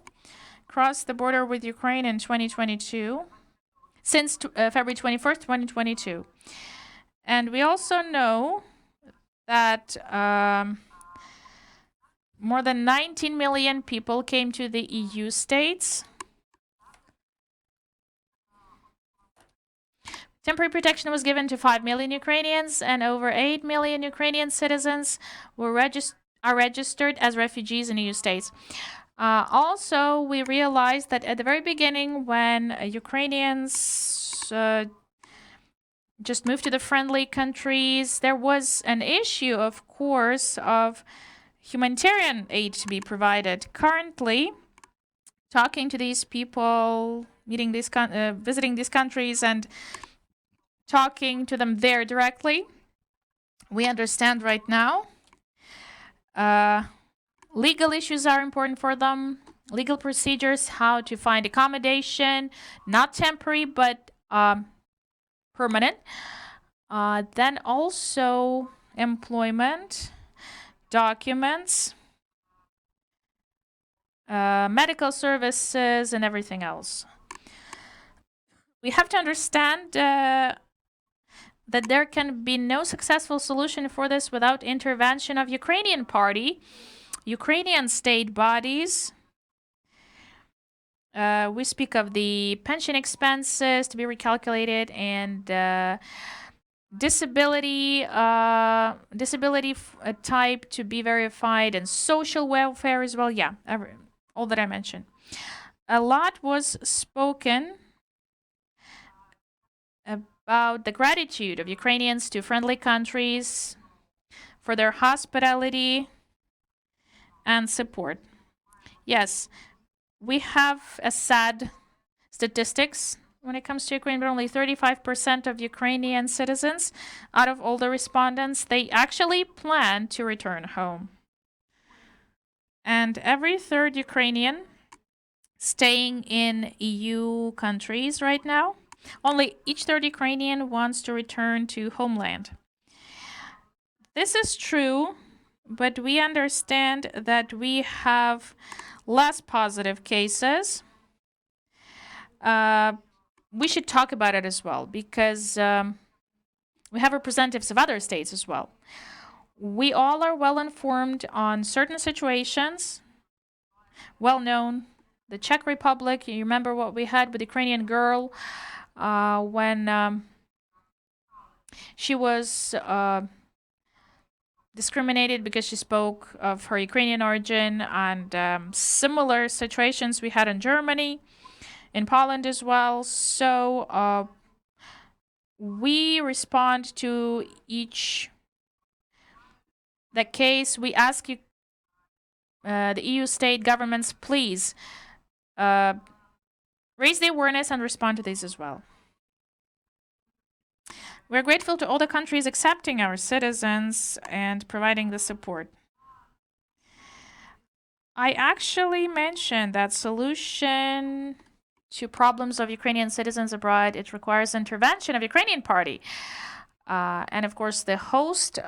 [SPEAKER 2] crossed the border with Ukraine in 2022, since February 21st, 2022. And we also know that more than 19 million people came to the EU states. Temporary protection was given to 5 million Ukrainians, and over 8 million Ukrainian citizens are registered as refugees in EU states. Also, we realized that at the very beginning, when Ukrainians just moved to the friendly countries, there was an issue, of course, of humanitarian aid to be provided. Currently, talking to these people, visiting these countries and talking to them there directly, we understand right now legal issues are important for them, legal procedures, how to find accommodation, not temporary, but permanent. Then also employment, documents, medical services, and everything else. We have to understand that there can be no successful solution for this without intervention of Ukrainian party, Ukrainian state bodies. We speak of the pension expenses to be recalculated and disability type to be verified, and social welfare as well. Yeah, all that I mentioned. A lot was spoken about the gratitude of Ukrainians to friendly countries for their hospitality and support. Yes, we have a sad statistics when it comes to Ukraine, but only 35% of Ukrainian citizens out of all the respondents, they actually plan to return home. And every third Ukrainian staying in EU countries right now, only each third Ukrainian wants to return to homeland. This is true, but we understand that we have less positive cases. We should talk about it as well, because we have representatives of other states as well. We all are well informed on certain situations, well known. The Czech Republic, you remember what we had with the Ukrainian girl when she was discriminated because she spoke of her Ukrainian origin, and similar situations we had in Germany, in Poland as well. So we respond to each the case. We ask you, the EU state governments, please raise the awareness and respond to these as well. We're grateful to all the countries accepting our citizens and providing the support. I actually mentioned that solution to problems of Ukrainian citizens abroad, it requires intervention of Ukrainian party. And of course, the host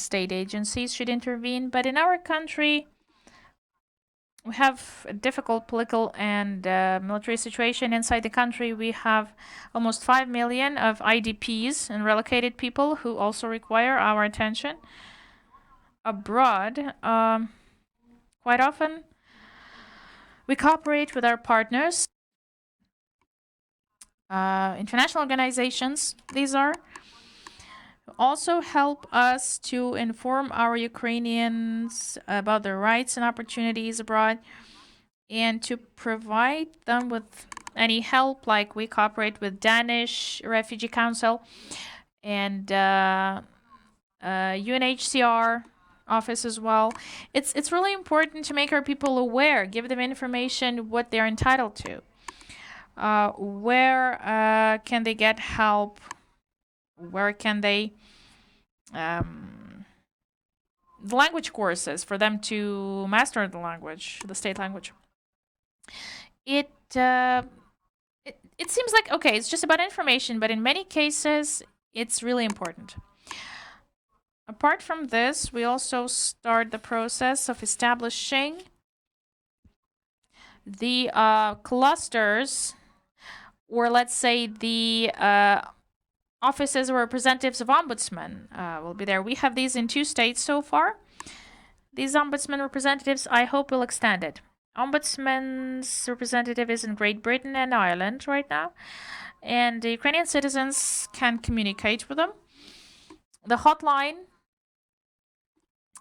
[SPEAKER 2] state agencies should intervene. But in our country, we have a difficult political and military situation inside the country. We have almost 5 million of IDPs and relocated people who also require our attention. Abroad, quite often, we cooperate with our partners, international organizations, these are, also help us to inform our Ukrainians about their rights and opportunities abroad, and to provide them with any help, like we cooperate with Danish Refugee Council and UNHCR office as well. It's really important to make our people aware, give them information what they're entitled to. Where can they get help? Where can they the language courses for them to master the language, the state language. It seems like, okay, it's just about information, but in many cases it's really important. Apart from this, we also start the process of establishing the clusters, or let's say the offices or representatives of ombudsman will be there. We have these in 2 states so far. These ombudsman representatives, I hope, will extend it. Ombudsman's representative is in Great Britain and Ireland right now. and the Ukrainian citizens can communicate with them. The hotline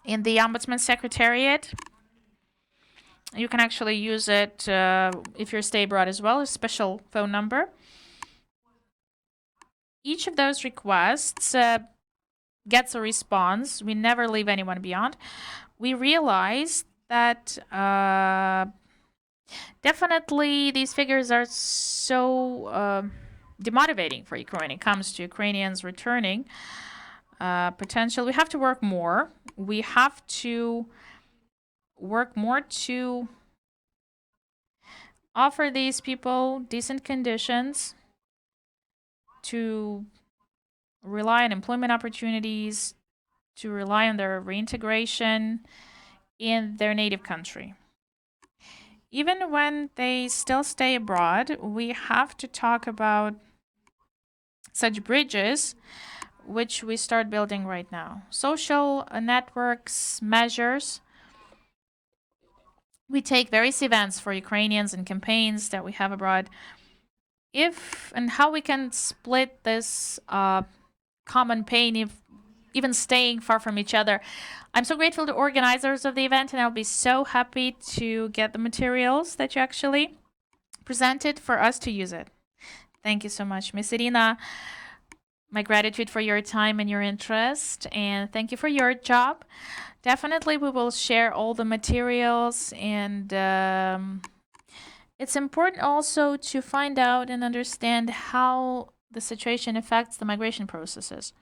[SPEAKER 2] in the Ombudsman Secretariat, you can actually use it if you stay abroad as well, a special phone number. Each of those requests gets a response. We never leave anyone beyond. We realized that definitely these figures are so demotivating for Ukraine when it comes to Ukrainians returning. Potential. We have to work more. We have to work more to offer these people decent conditions, to rely on employment opportunities, to rely on their reintegration in their native country. Even when they still stay abroad, we have to talk about such bridges, which we start building right now. Social networks, measures. We take various events for Ukrainians and campaigns that we have abroad. If and how we can split this common pain, if even staying far from each other. I'm so grateful to organizers of the event, and I'll be so happy to get the materials that you actually presented for us to use it. Thank you so much, Miss Iryna. My gratitude for your time and your interest, and thank you for your job. Definitely we will share all the materials, and it's important also to find out and understand how the situation affects the migration processes.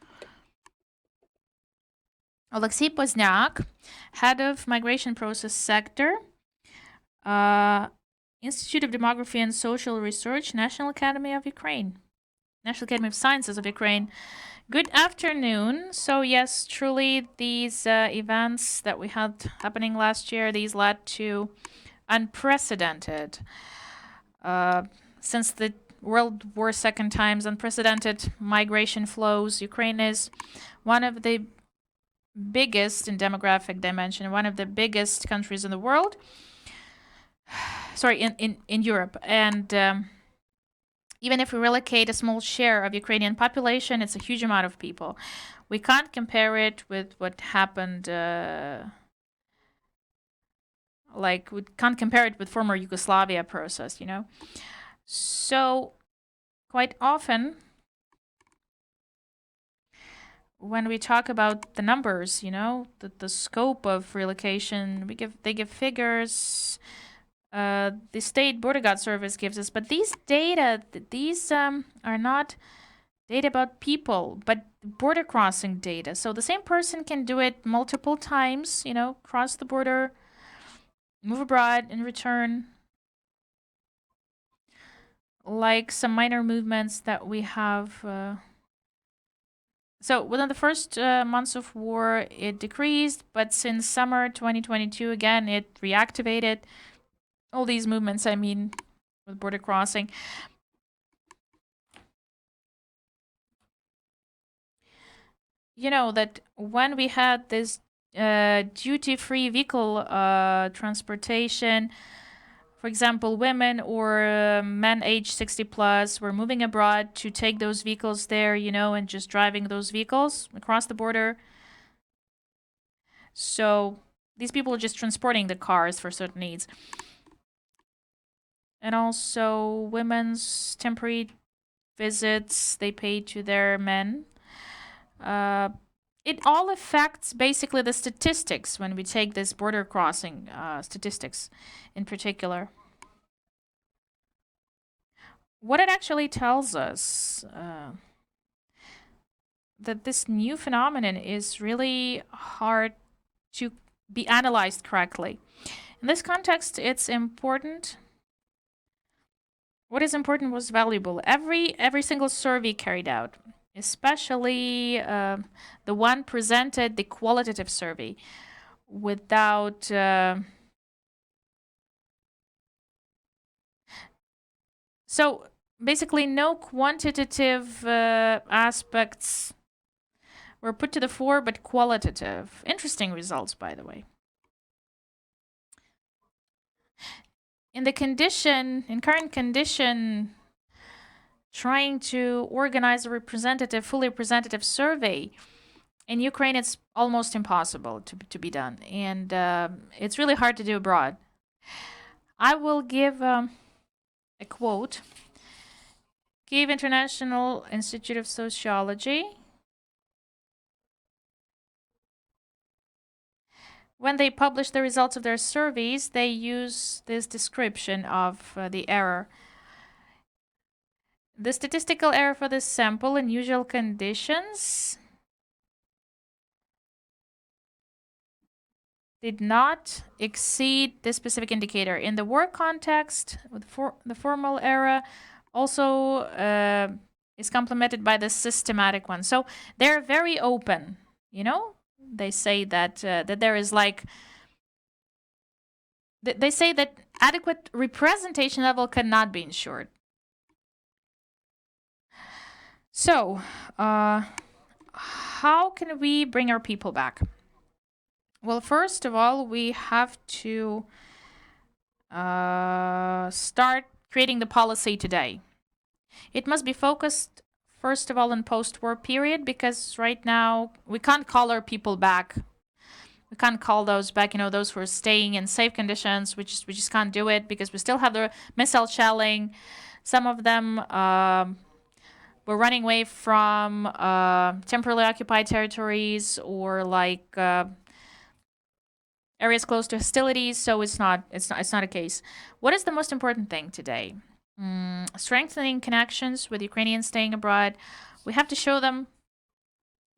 [SPEAKER 2] Oleksii Poznyak, head of migration process sector, Institute of Demography and Social Research, National Academy of Ukraine, National Academy of Sciences of Ukraine. Good afternoon. So yes, truly these events that we had happening last year, these led to unprecedented, since the World War II times, unprecedented migration flows. Ukraine is one of the biggest in demographic dimension, one of the biggest countries in the world. Sorry, in Europe. And even if we relocate a small share of Ukrainian population, it's a huge amount of people. We can't compare it with what happened, like we can't compare it with former Yugoslavia process, you know. So quite often when we talk about the numbers, you know, the scope of relocation, they give figures. The State Border Guard Service gives us, but these data, are not data about people, but border crossing data. So the same person can do it multiple times, you know, cross the border, move abroad, and return. Like some minor movements that we have. So within the first months of war, it decreased, but since summer 2022, again, it reactivated. All these movements, I mean, with border crossing. You know that when we had this duty-free vehicle transportation, for example, women or men aged 60 plus were moving abroad to take those vehicles there, you know, and just driving those vehicles across the border. So these people are just transporting the cars for certain needs. And also women's temporary visits they pay to their men. It all affects basically the statistics when we take this border crossing statistics in particular. What it actually tells us that this new phenomenon is really hard to be analyzed correctly. In this context, it's important. What is important was valuable. Every single survey carried out, especially the one presented, the qualitative survey, without so basically no quantitative aspects were put to the fore, but qualitative. Interesting results, by the way. In current condition, trying to organize a fully representative survey. In Ukraine, it's almost impossible to be done, and it's really hard to do abroad. I will give a quote. Kyiv International Institute of Sociology. When they publish the results of their surveys, they use this description of the error. The statistical error for this sample in usual conditions did not exceed this specific indicator. In the work context, the formal error also is complemented by the systematic one. So they're very open, you know? They say that that there is like... They say that adequate representation level cannot be ensured. So, how can we bring our people back? Well, first of all, we have to start creating the policy today. It must be focused, first of all, on post-war period, because right now we can't call our people back. We can't call those back, you know, those who are staying in safe conditions. We just can't do it because we still have the missile shelling. Some of them were running away from temporarily occupied territories or like areas close to hostilities. So it's not a case. What is the most important thing today? Strengthening connections with Ukrainians staying abroad. We have to show them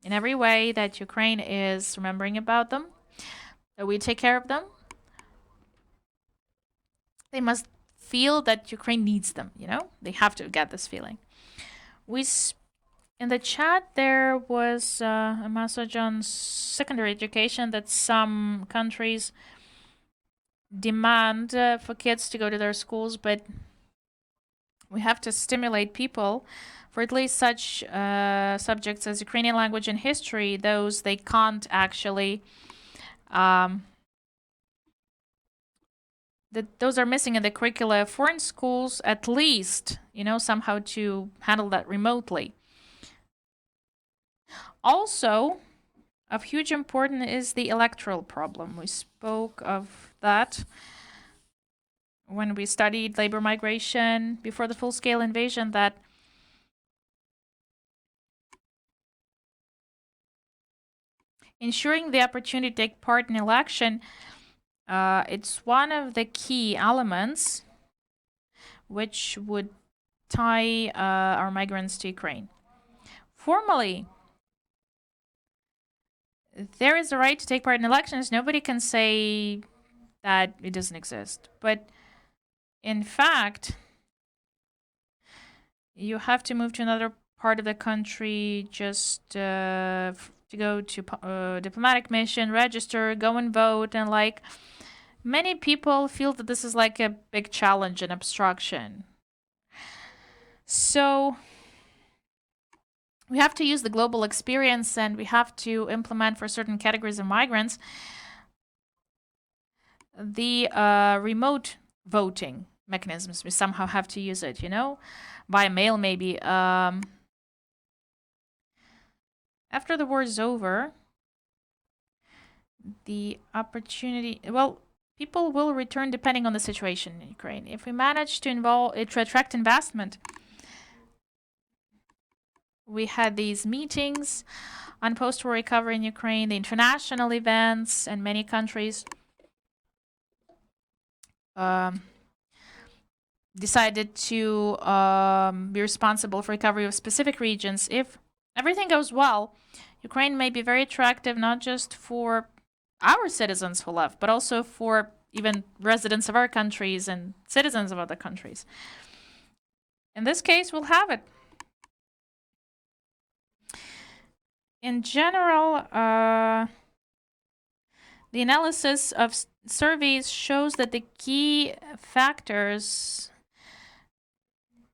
[SPEAKER 2] in every way that Ukraine is remembering about them, that we take care of them. They must feel that Ukraine needs them, you know? They have to get this feeling. In the chat, there was a message on secondary education that some countries demand for kids to go to their schools, but we have to stimulate people for at least such subjects as Ukrainian language and history. Those they can't actually... those are missing in the curricula. Foreign schools, at least, you know, somehow to handle that remotely. Also, of huge importance is the electoral problem. We spoke of that when we studied labor migration before the full-scale invasion, that ensuring the opportunity to take part in election, it's one of the key elements which would tie our migrants to Ukraine. Formally, there is a right to take part in elections. Nobody can say that it doesn't exist. But in fact, you have to move to another part of the country just to go to a diplomatic mission, register, go and vote, and like many people feel that this is like a big challenge and obstruction. So we have to use the global experience, and we have to implement for certain categories of migrants the remote voting mechanisms. We somehow have to use it, you know, by mail maybe. After the war is over, the opportunity, well, people will return depending on the situation in Ukraine. If we manage to attract investment, we had these meetings on post-war recovery in Ukraine, the international events, and many countries decided to be responsible for recovery of specific regions. If everything goes well, Ukraine may be very attractive, not just for our citizens who left, but also for even residents of our countries and citizens of other countries. In this case, we'll have it. In general, the analysis of surveys shows that the key factors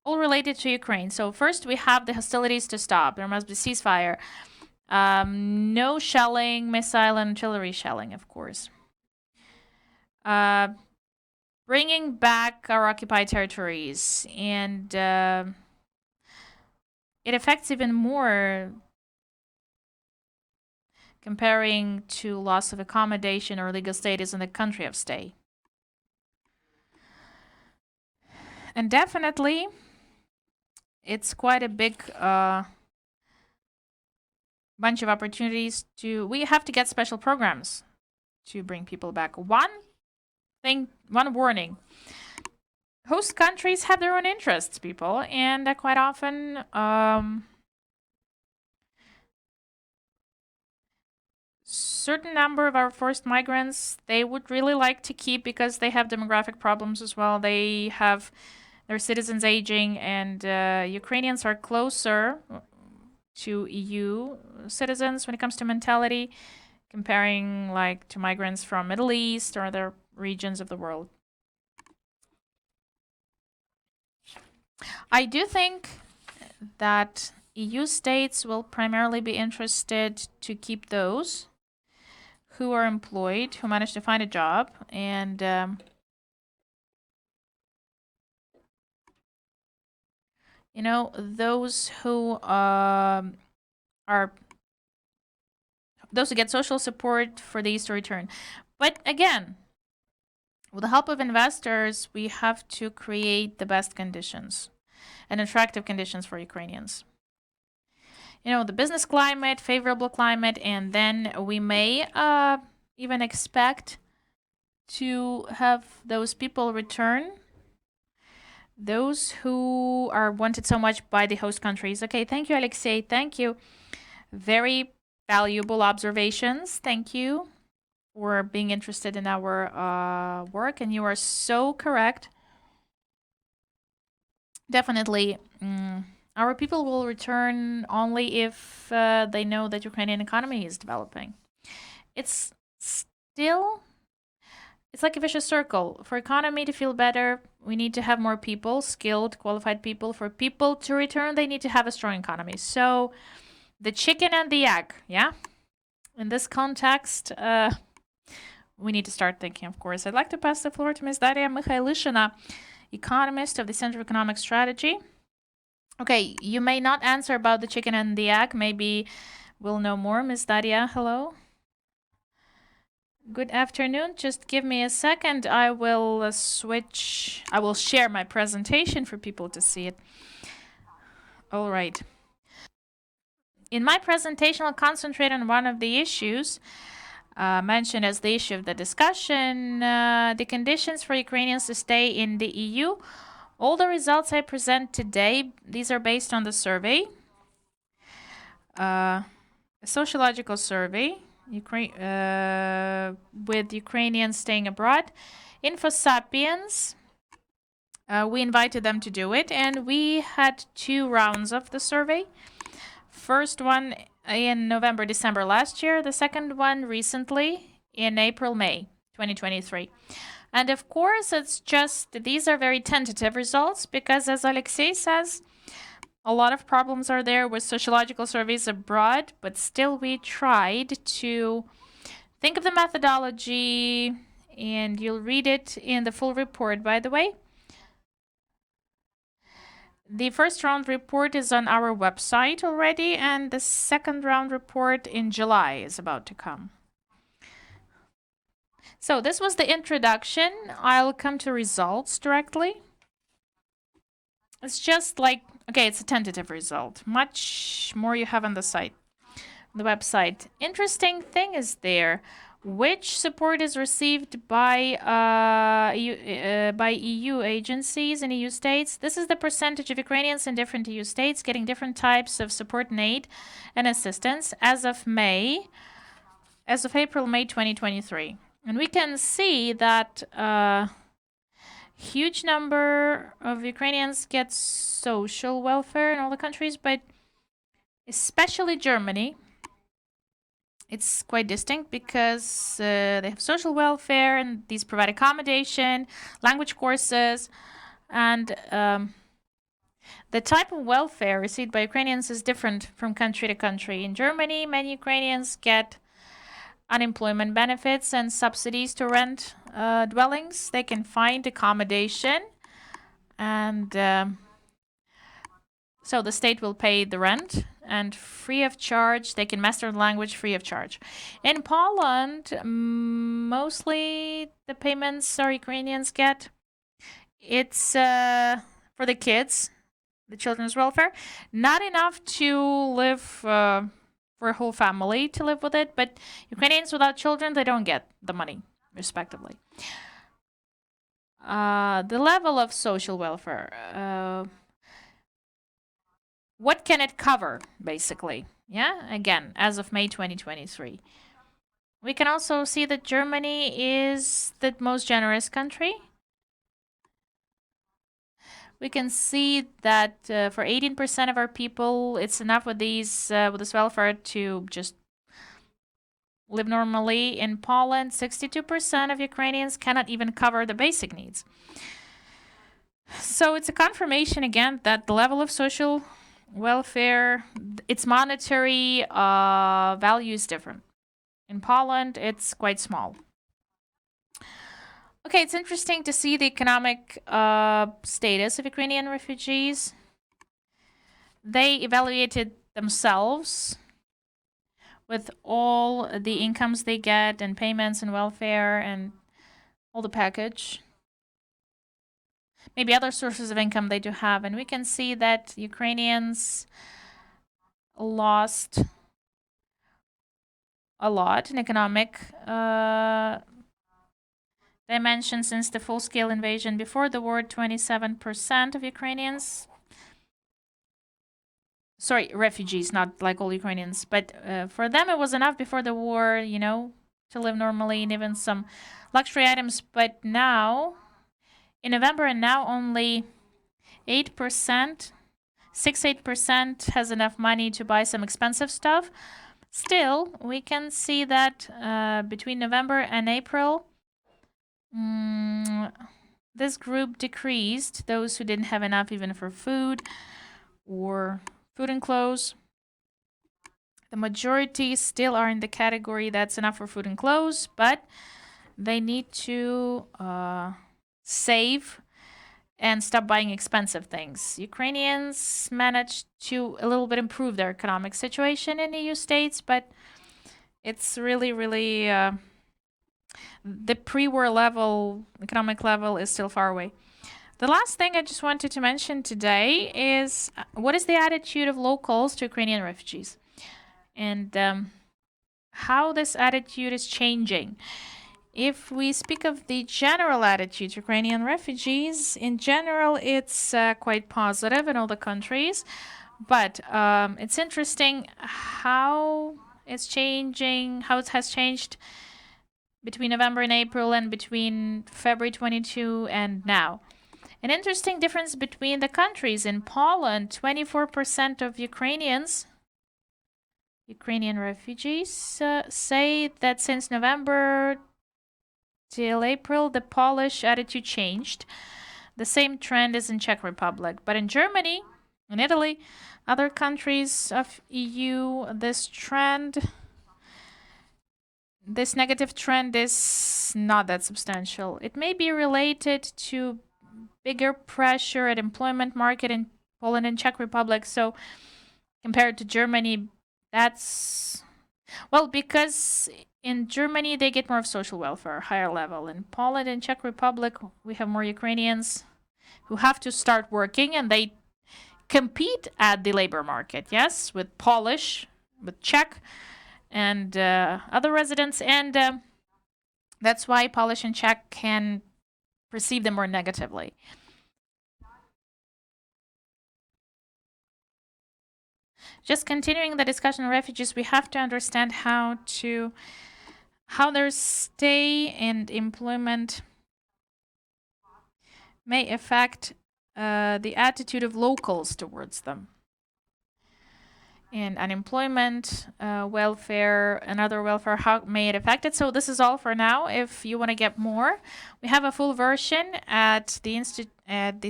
[SPEAKER 2] all related to Ukraine. So first, we have the hostilities to stop. There must be ceasefire. No shelling, missile and artillery shelling, of course. Bringing back our occupied territories and it affects even more comparing to loss of accommodation or legal status in the country of stay. And definitely, it's quite a big bunch of opportunities we have to get special programs to bring people back. One warning. Host countries have their own interests, people, and quite often certain number of our forced migrants they would really like to keep because they have demographic problems as well. They have their citizens aging, and Ukrainians are closer to EU citizens when it comes to mentality, comparing like to migrants from Middle East or other regions of the world. I do think that EU states will primarily be interested to keep those who are employed, who manage to find a job, and those who get social support for these to return. But again, with the help of investors, we have to create the best conditions and attractive conditions for Ukrainians. The business climate, favorable climate, and then we may even expect to have those people return, those who are wanted so much by the host countries. Okay, thank you, Oleksii. Thank you. Very valuable observations. Thank you for being interested in our work, and you are so correct. Definitely, our people will return only if they know that Ukrainian economy is developing. It's like a vicious circle. For economy to feel better, we need to have more people, skilled, qualified people. For people to return, they need to have a strong economy. So the chicken and the egg, yeah? In this context, we need to start thinking, of course. I'd like to pass the floor to Ms. Daria Mykhailyshyn, economist of the Center of Economic Strategy. Okay, you may not answer about the chicken and the egg. Maybe we'll know more. Ms. Daria, hello. Good afternoon. Just give me a second. I will share my presentation for people to see it. All right. In my presentation, I'll concentrate on one of the issues mentioned as the issue of the discussion, the conditions for Ukrainians to stay in the EU. All the results I present today, these are based on the survey, a sociological survey with Ukrainians staying abroad. InfoSapiens, we invited them to do it, and we had 2 rounds of the survey. First one in November, December last year. The second one recently in April, May 2023. And of course, these are very tentative results because, as Oleksii says, a lot of problems are there with sociological surveys abroad, but still we tried to think of the methodology, and you'll read it in the full report, by the way. The first round report is on our website already, and the second round report in July is about to come. So this was the introduction. I'll come to results directly. It's just like, okay, it's a tentative result. Much more you have on the website. Interesting thing is there. Which support is received by EU agencies and EU states? This is the percentage of Ukrainians in different EU states getting different types of support and aid and assistance as of April, May 2023. And we can see that huge number of Ukrainians get social welfare in all the countries, but especially Germany. It's quite distinct because they have social welfare and these provide accommodation, language courses, and the type of welfare received by Ukrainians is different from country to country. In Germany, many Ukrainians get unemployment benefits and subsidies to rent dwellings. They can find accommodation, and So the state will pay the rent and free of charge. They can master the language free of charge. In Poland, mostly the payments our Ukrainians get, it's for the kids, the children's welfare. Not enough to live for a whole family to live with it, but Ukrainians without children, they don't get the money, respectively. The level of social welfare. What can it cover, basically? Yeah, again, as of May 2023. We can also see that Germany is the most generous country. We can see that for 18% of our people, it's enough with this welfare to just live normally. In Poland, 62% of Ukrainians cannot even cover the basic needs. So it's a confirmation again that the level of social welfare, its monetary value is different. In Poland, it's quite small. Okay, it's interesting to see the economic status of Ukrainian refugees. They evaluated themselves with all the incomes they get and payments and welfare and all the package. Maybe other sources of income they do have. And we can see that Ukrainians lost a lot in economic dimension since the full-scale invasion. Before the war, 27% of Ukrainians, sorry, refugees, not like all Ukrainians, but for them it was enough before the war, you know, to live normally and even some luxury items. But now, in November and now, only 8%, 6-8% has enough money to buy some expensive stuff. Still, we can see that between November and April, this group decreased, those who didn't have enough even for food or food and clothes. The majority still are in the category that's enough for food and clothes, but they need to save and stop buying expensive things. Ukrainians managed to a little bit improve their economic situation in EU states, but it's really, really the pre-war level, economic level, is still far away. The last thing I just wanted to mention today is what is the attitude of locals to Ukrainian refugees, and how this attitude is changing. If we speak of the general attitude to Ukrainian refugees, in general, it's quite positive in all the countries. But it's interesting how it's changing, how it has changed between November and April and between February 22 and now. An interesting difference between the countries. In Poland, 24% of Ukrainian refugees say that since November till April, the Polish attitude changed. The same trend is in Czech Republic. But in Germany, in Italy, other countries of EU, this negative trend is not that substantial. It may be related to bigger pressure at employment market in Poland and Czech Republic. So compared to Germany, that's, well, because in Germany, they get more of social welfare, higher level. In Poland and Czech Republic, we have more Ukrainians who have to start working, and they compete at the labor market, yes, with Polish, with Czech, and other residents. And that's why Polish and Czech can perceive them more negatively. Just continuing the discussion on refugees, we have to understand how their stay and employment may affect the attitude of locals towards them. And unemployment, welfare, and other welfare, how may it affect it? So this is all for now. If you want to get more, we have a full version at the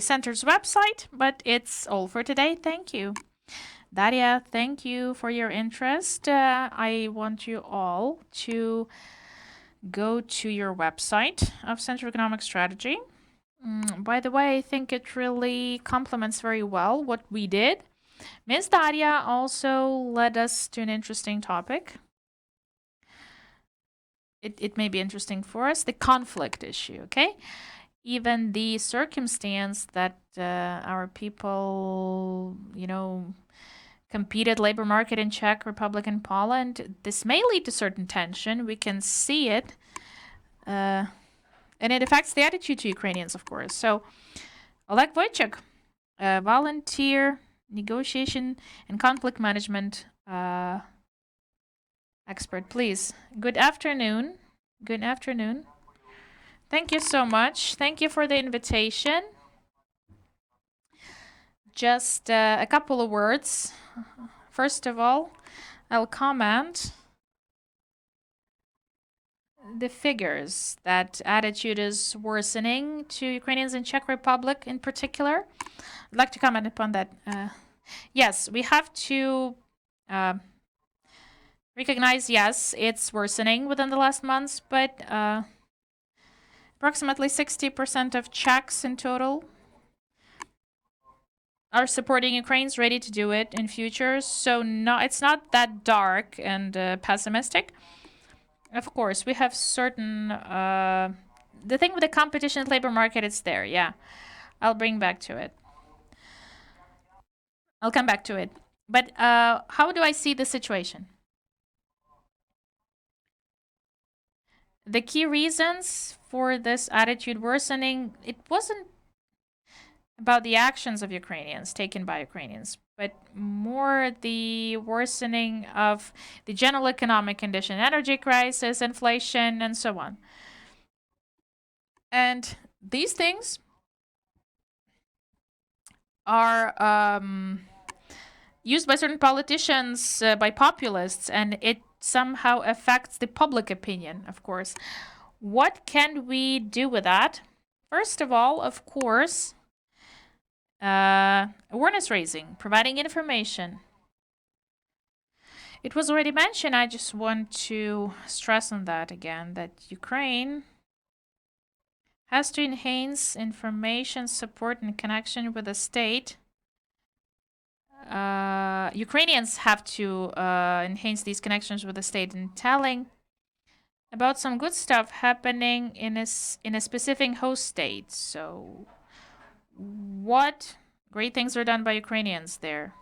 [SPEAKER 2] center's website, but it's all for today. Thank you. Daria, thank you for your interest. I want you all to go to your website of Center of Economic Strategy. By the way, I think it really complements very well what we did. Ms. Daria also led us to an interesting topic. It may be interesting for us, the conflict issue, okay? Even the circumstance that our people, competed labor market in Czech Republic and Poland, this may lead to certain tension. We can see it. And it affects the attitude to Ukrainians, of course. So, Oleg Wojchek, volunteer negotiation and conflict management expert, please. Good afternoon. Good afternoon. Thank you so much. Thank you for the invitation. Just a couple of words. First of all, I'll comment the figures that attitude is worsening to Ukrainians in Czech Republic in particular. I'd like to comment upon that. Yes, we have to recognize, yes, it's worsening within the last months, but approximately 60% of Czechs in total are supporting Ukraine's ready to do it in future. So no, it's not that dark and pessimistic. Of course, we have certain... the thing with the competition in the labor market, it's there, yeah. I'll bring back to it. I'll come back to it. But how do I see the situation? The key reasons for this attitude worsening, it wasn't about the actions of Ukrainians taken by Ukrainians, but more the worsening of the general economic condition, energy crisis, inflation, and so on. And these things are used by certain politicians, by populists, and it somehow affects the public opinion, of course. What can we do with that? First of all, of course, awareness raising, providing information. It was already mentioned, I just want to stress on that again, that Ukraine has to enhance information, support, and connection with the state. Ukrainians have to enhance these connections with the state and telling about some good stuff happening in a specific host state. So what great things are done by Ukrainians there.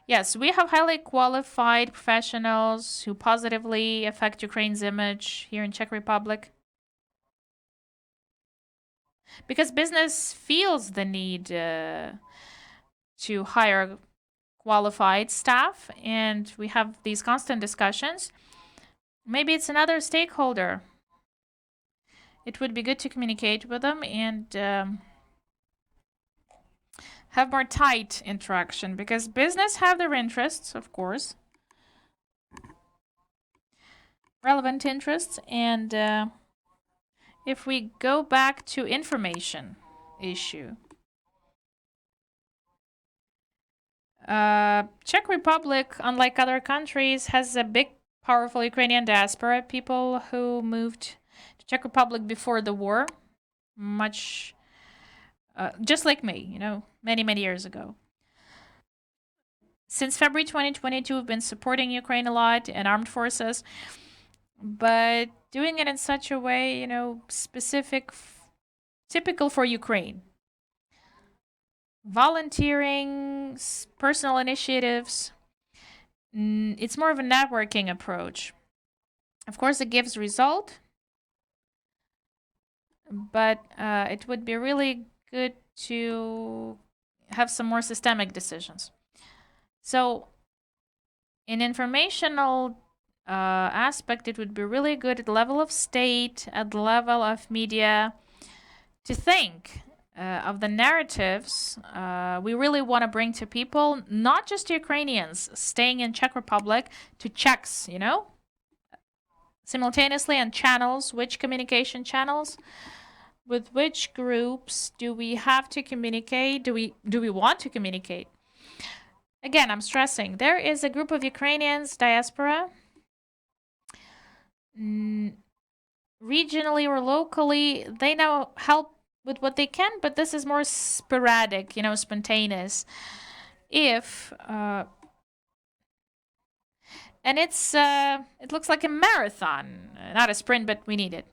[SPEAKER 2] Yes, we have highly qualified professionals who positively affect Ukraine's image here in Czech Republic. Because business feels the need to hire qualified staff, and we have these constant discussions. Maybe it's another stakeholder. It would be good to communicate with them and have more tight interaction, because business have their interests, of course, relevant interests, and if we go back to information issue, Czech Republic, unlike other countries, has a big, powerful Ukrainian diaspora, people who moved to Czech Republic before the war, much just like me, many, many years ago. Since February 2022, we've been supporting Ukraine a lot and armed forces, but doing it in such a way, specific, typical for Ukraine. Volunteering, personal initiatives, it's more of a networking approach. Of course, it gives result, but it would be really good to have some more systemic decisions. So, in informational aspect, it would be really good at the level of state, at the level of media, to think of the narratives we really want to bring to people, not just Ukrainians staying in Czech Republic, to Czechs, simultaneously on channels, which communication channels, with which groups do we have to communicate, do we want to communicate? Again, I'm stressing, there is a group of Ukrainians, diaspora, regionally or locally, they now help with what they can, but this is more sporadic, spontaneous. If and it looks like a marathon, not a sprint, but we need it.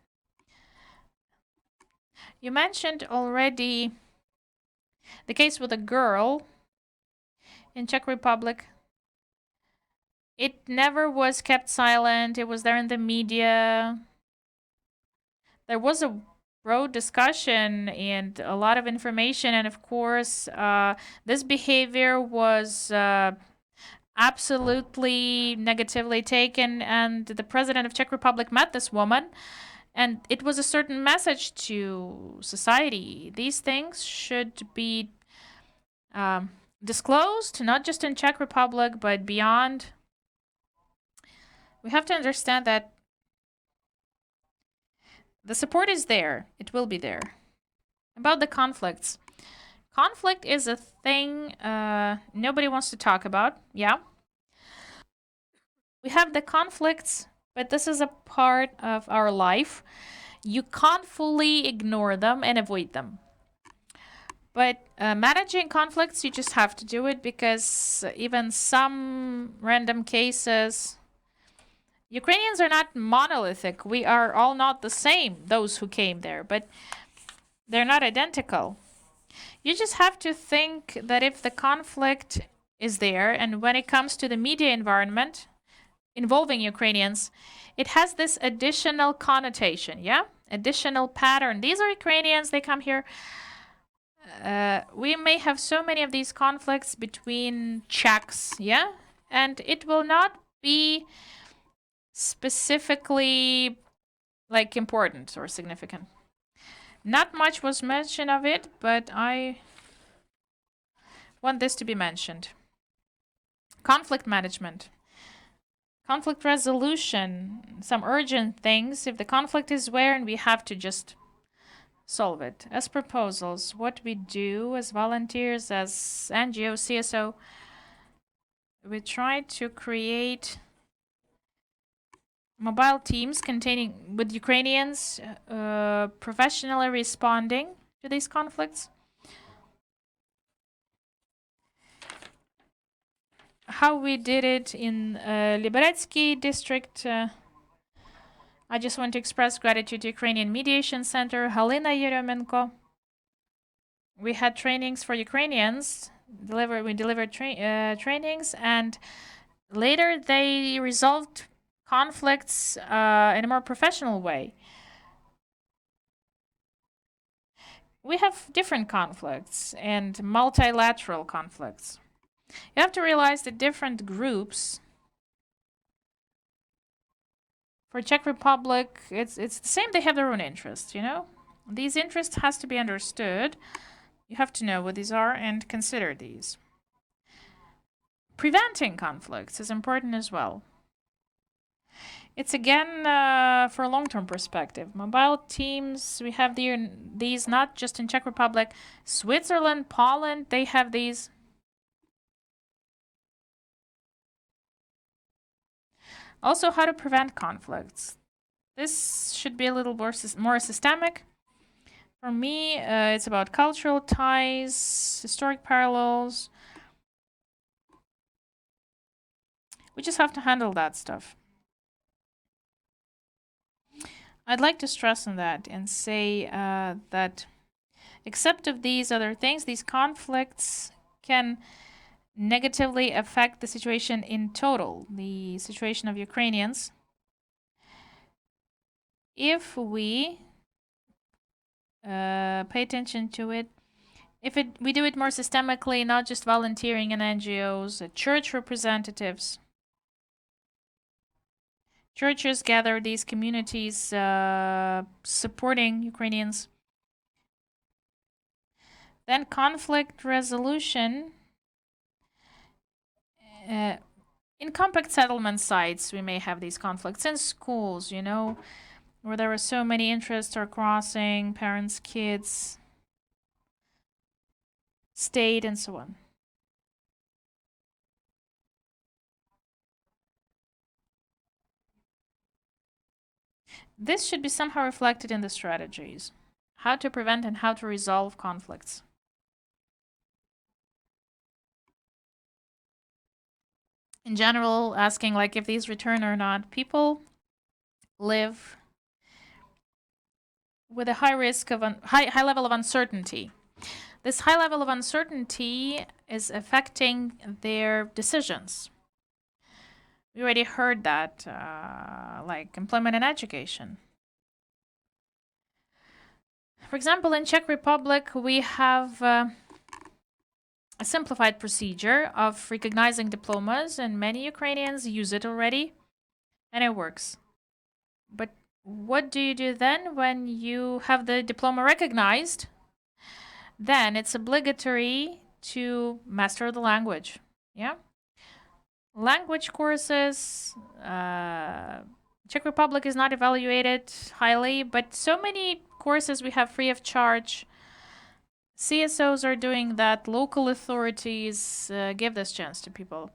[SPEAKER 2] You mentioned already the case with a girl in Czech Republic. It never was kept silent. It was there in the media. There was a broad discussion and a lot of information, and of course, this behavior was absolutely negatively taken, and the president of Czech Republic met this woman, and it was a certain message to society. These things should be disclosed, not just in Czech Republic, but beyond. We have to understand that the support is there. It will be there. About the conflicts. Conflict is a thing nobody wants to talk about. Yeah. We have the conflicts, but this is a part of our life. You can't fully ignore them and avoid them. But managing conflicts, you just have to do it, because even some random cases, Ukrainians are not monolithic. We are all not the same, those who came there, but they're not identical. You just have to think that if the conflict is there, and when it comes to the media environment involving Ukrainians, it has this additional connotation, yeah? Additional pattern. These are Ukrainians, they come here. We may have so many of these conflicts between Czechs, yeah? And it will not be specifically important or significant. Not much was mentioned of it, but I want this to be mentioned. Conflict management. Conflict resolution. Some urgent things. If the conflict is where, and we have to just solve it. As proposals, what we do as volunteers, as NGO, CSO, we try to create mobile teams with Ukrainians professionally responding to these conflicts. How we did it in Liberecky district, I just want to express gratitude to Ukrainian Mediation Center, Helena Yeremenko. We had trainings for Ukrainians. We delivered trainings, and later they resolved conflicts in a more professional way. We have different conflicts and multilateral conflicts. You have to realize that different groups, for Czech Republic, it's the same. They have their own interests, These interests has to be understood. You have to know what these are and consider these. Preventing conflicts is important as well. It's again for a long-term perspective. Mobile teams, we have these not just in Czech Republic, Switzerland, Poland, they have these. Also, how to prevent conflicts. This should be a little more systemic. For me, it's about cultural ties, historic parallels. We just have to handle that stuff. I'd like to stress on that and say that except of these other things, these conflicts can negatively affect the situation in total, the situation of Ukrainians. If we pay attention to it, we do it more systemically, not just volunteering in NGOs, church representatives. Churches gather these communities supporting Ukrainians. Then conflict resolution. In compact settlement sites, we may have these conflicts. In schools, where there are so many interests are crossing, parents, kids, state, and so on. This should be somehow reflected in the strategies. How to prevent and how to resolve conflicts. In general, asking like if these return or not, people live with a high risk of high level of uncertainty. This high level of uncertainty is affecting their decisions. We already heard that, like employment and education. For example, in Czech Republic, we have a simplified procedure of recognizing diplomas, and many Ukrainians use it already, and it works. But what do you do then when you have the diploma recognized? Then it's obligatory to master the language. Yeah? Language courses, Czech Republic is not evaluated highly, but so many courses we have free of charge. CSOs are doing that. Local authorities give this chance to people.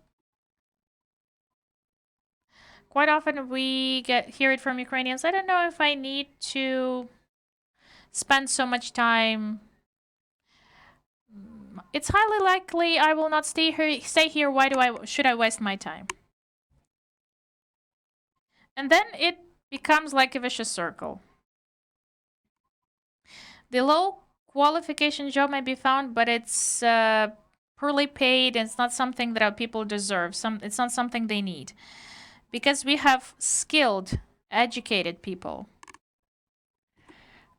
[SPEAKER 2] Quite often we hear it from Ukrainians. I don't know if I need to spend so much time. It's highly likely I will not stay here. Why should I waste my time? And then it becomes like a vicious circle. The low qualification job may be found, but it's poorly paid, and it's not something that our people deserve. It's not something they need. Because we have skilled, educated people.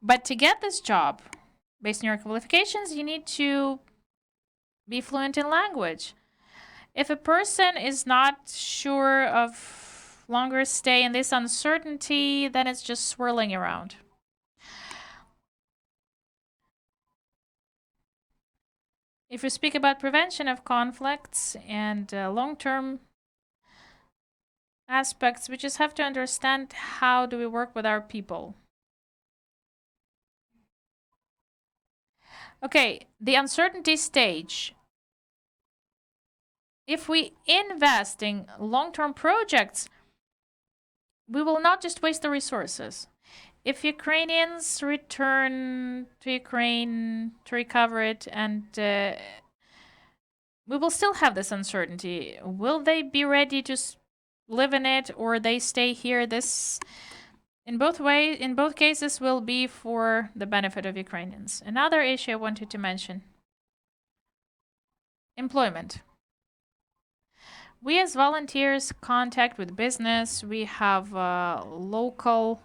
[SPEAKER 2] But to get this job, based on your qualifications, you need to be fluent in language. If a person is not sure of longer stay in this uncertainty, then it's just swirling around. If we speak about prevention of conflicts and long-term aspects, we just have to understand how do we work with our people. Okay, the uncertainty stage. If we invest in long-term projects, we will not just waste the resources. If Ukrainians return to Ukraine to recover it, and we will still have this uncertainty. Will they be ready to live in it, or they stay here? This, in both cases, will be for the benefit of Ukrainians. Another issue I wanted to mention: employment. We as volunteers contact with business. We have local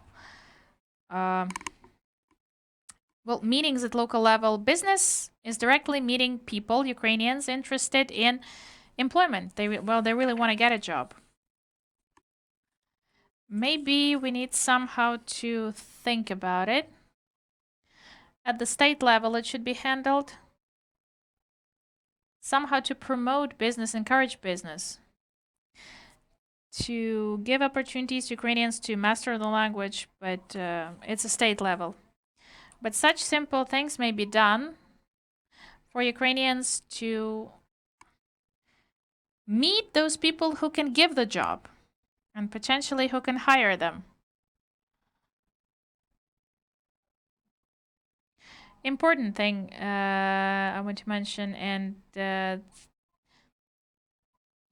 [SPEAKER 2] meetings at local level. Business is directly meeting people, Ukrainians, interested in employment. They really want to get a job. Maybe we need somehow to think about it. At the state level, it should be handled somehow to promote business, encourage business, to give opportunities to Ukrainians to master the language, but it's a state level. But such simple things may be done for Ukrainians to meet those people who can give the job and potentially who can hire them. Important thing I want to mention, and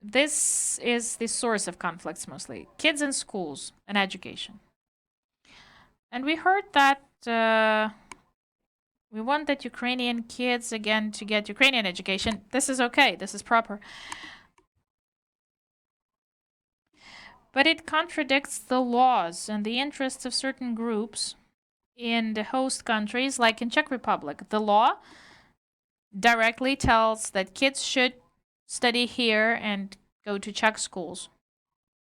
[SPEAKER 2] this is the source of conflicts mostly. Kids in schools and education. And we heard that we want that Ukrainian kids, again, to get Ukrainian education. This is okay. This is proper. But it contradicts the laws and the interests of certain groups in the host countries, like in Czech Republic. The law directly tells that kids should study here and go to Czech schools.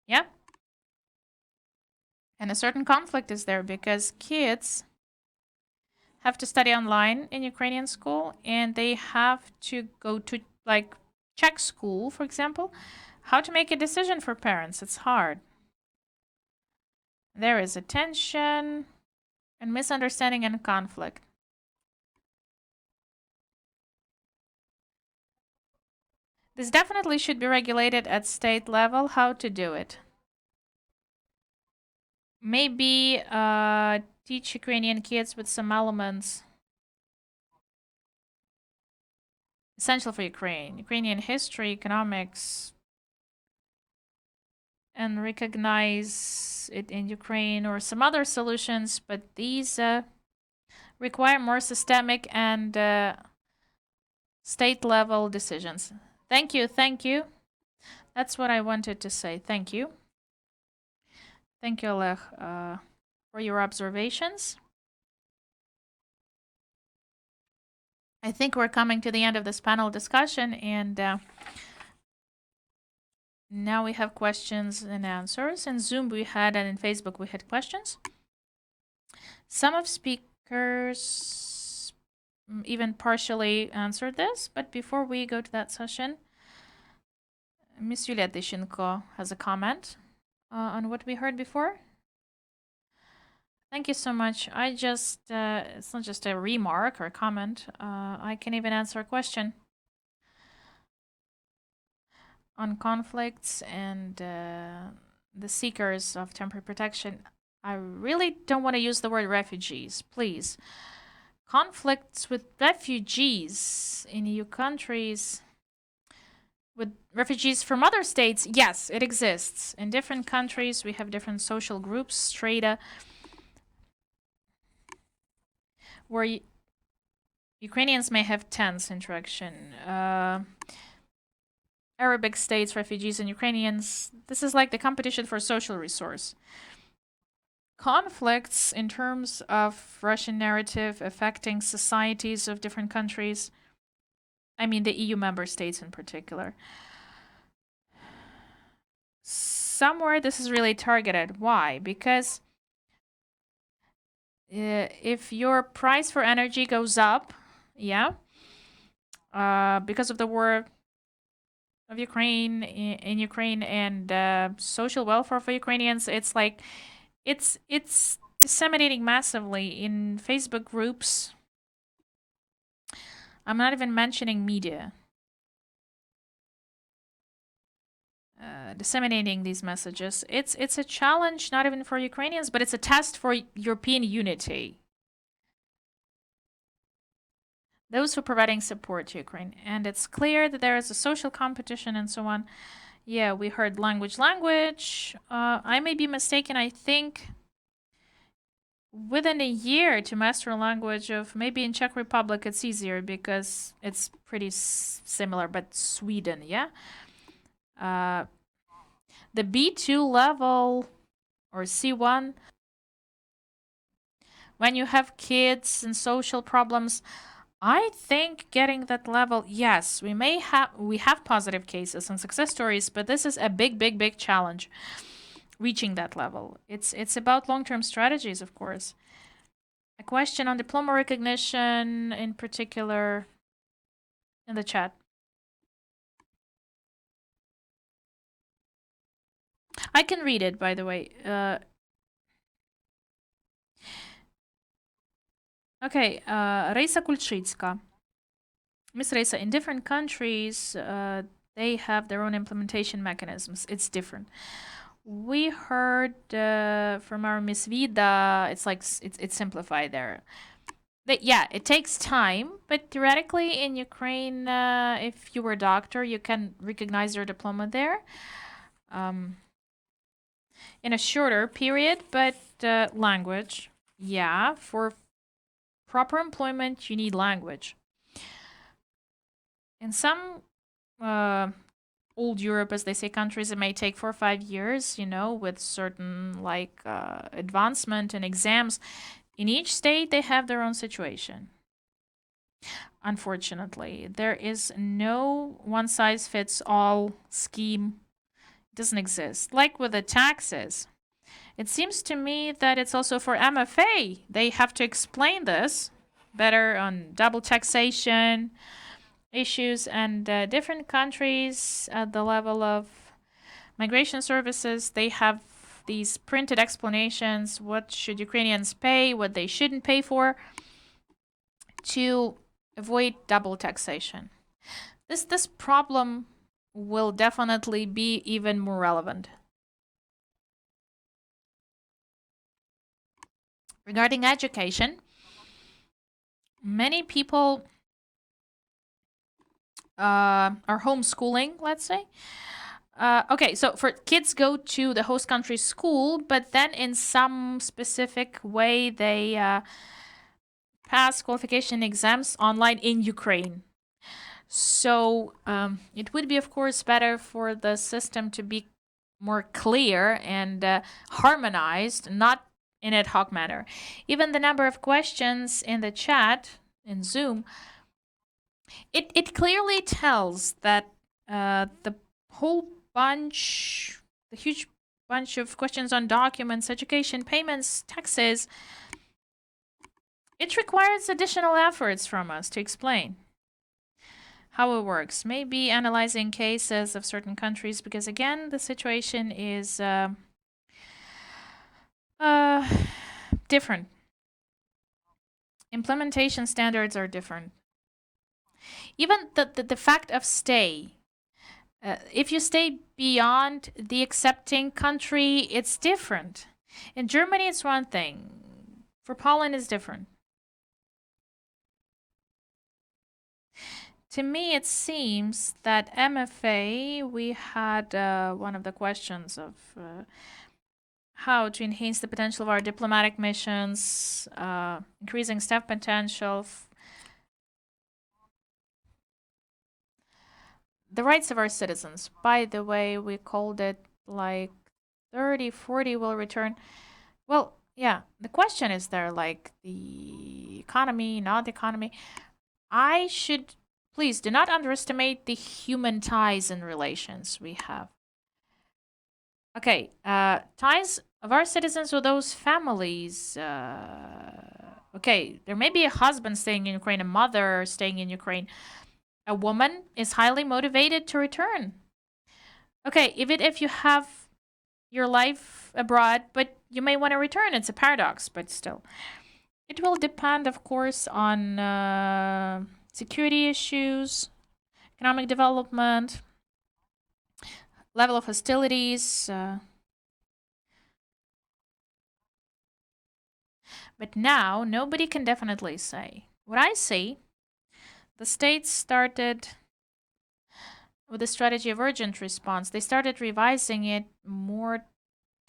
[SPEAKER 2] Yeah? And a certain conflict is there because kids have to study online in Ukrainian school, and they have to go to like Czech school, for example. How to make a decision for parents? It's hard. There is a tension and misunderstanding and conflict. This definitely should be regulated at state level, how to do it. maybe teach Ukrainian kids with some elements essential for Ukrainian history, economics, and recognize it in Ukraine, or some other solutions, but these require more systemic and state-level decisions. Thank you. That's what I wanted to say. Thank you. Thank you, Oleg, for your observations. I think we're coming to the end of this panel discussion, and now we have questions and answers. In Zoom we had, and in Facebook we had questions. Some of speakers even partially answered this, but before we go to that session, Miss Yulia Tyshchenko has a comment on what we heard before. Thank you so much. I just, it's not just a remark or a comment. I can even answer a question on conflicts and the seekers of temporary protection. I really don't want to use the word refugees, please. Conflicts with refugees in EU countries, with refugees from other states, yes, it exists. In different countries, we have different social groups, strata, where Ukrainians may have tense interaction. Arabic states, refugees, and Ukrainians, this is like the competition for social resource. Conflicts in terms of Russian narrative affecting societies of different countries, I mean the EU member states in particular. Somewhere this is really targeted. Why? Because if your price for energy goes up, because of the war of Ukraine in Ukraine and social welfare for Ukrainians, it's like it's disseminating massively in Facebook groups. I'm not even mentioning media. Disseminating these messages. It's a challenge not even for Ukrainians, but it's a test for European unity. Those who are providing support to Ukraine. And it's clear that there is a social competition and so on. Yeah, we heard language. I may be mistaken. I think within a year to master a language of, maybe in Czech Republic it's easier because it's pretty similar, but Sweden, yeah? The B2 level or C1, when you have kids and social problems, I think getting that level, yes, we have positive cases and success stories, but this is a big challenge, reaching that level. It's about long-term strategies, of course. A question on diploma recognition in particular in the chat. I can read it, by the way. Okay, Reisa Kulczycka. Miss Reisa, in different countries, they have their own implementation mechanisms. It's different. We heard from our Miss Vida, it's like it's simplified there. Yeah, it takes time, but theoretically in Ukraine, if you were a doctor, you can recognize your diploma there in a shorter period, but language, yeah, for proper employment, you need language. In some old Europe, as they say, countries, it may take 4 or 5 years, with certain advancement and exams. In each state, they have their own situation. Unfortunately, there is no one-size-fits-all scheme. It doesn't exist. Like with the taxes, it seems to me that it's also for MFA. They have to explain this better on double taxation issues, and different countries at the level of migration services, they have these printed explanations, what should Ukrainians pay, what they shouldn't pay for, to avoid double taxation. This problem will definitely be even more relevant. Regarding education, many people are homeschooling, let's say. Okay, so for kids go to the host country school, but then in some specific way they pass qualification exams online in Ukraine. So it would be, of course, better for the system to be more clear and harmonized, not in ad hoc manner. Even the number of questions in the chat in Zoom, it clearly tells that the whole bunch, the huge bunch of questions on documents, education, payments, taxes, it requires additional efforts from us to explain how it works. Maybe analyzing cases of certain countries, because again, the situation is different. Implementation standards are different. Even the fact of stay. If you stay beyond the accepting country, it's different. In Germany, it's one thing. For Poland, it's different. To me, it seems that MFA, we had one of the questions of how to enhance the potential of our diplomatic missions, increasing staff potential, the rights of our citizens. By the way, we called it like 30, 40 will return. Well, yeah, the question is there, like the economy, not the economy. Please do not underestimate the human ties and relations we have. Okay, ties of our citizens with those families. Okay, there may be a husband staying in Ukraine, a mother staying in Ukraine. A woman is highly motivated to return. Okay, even if you have your life abroad, but you may want to return, it's a paradox, but still. It will depend, of course, on security issues, economic development, level of hostilities. But now, nobody can definitely say. What I see, the states started with a strategy of urgent response. They started revising it more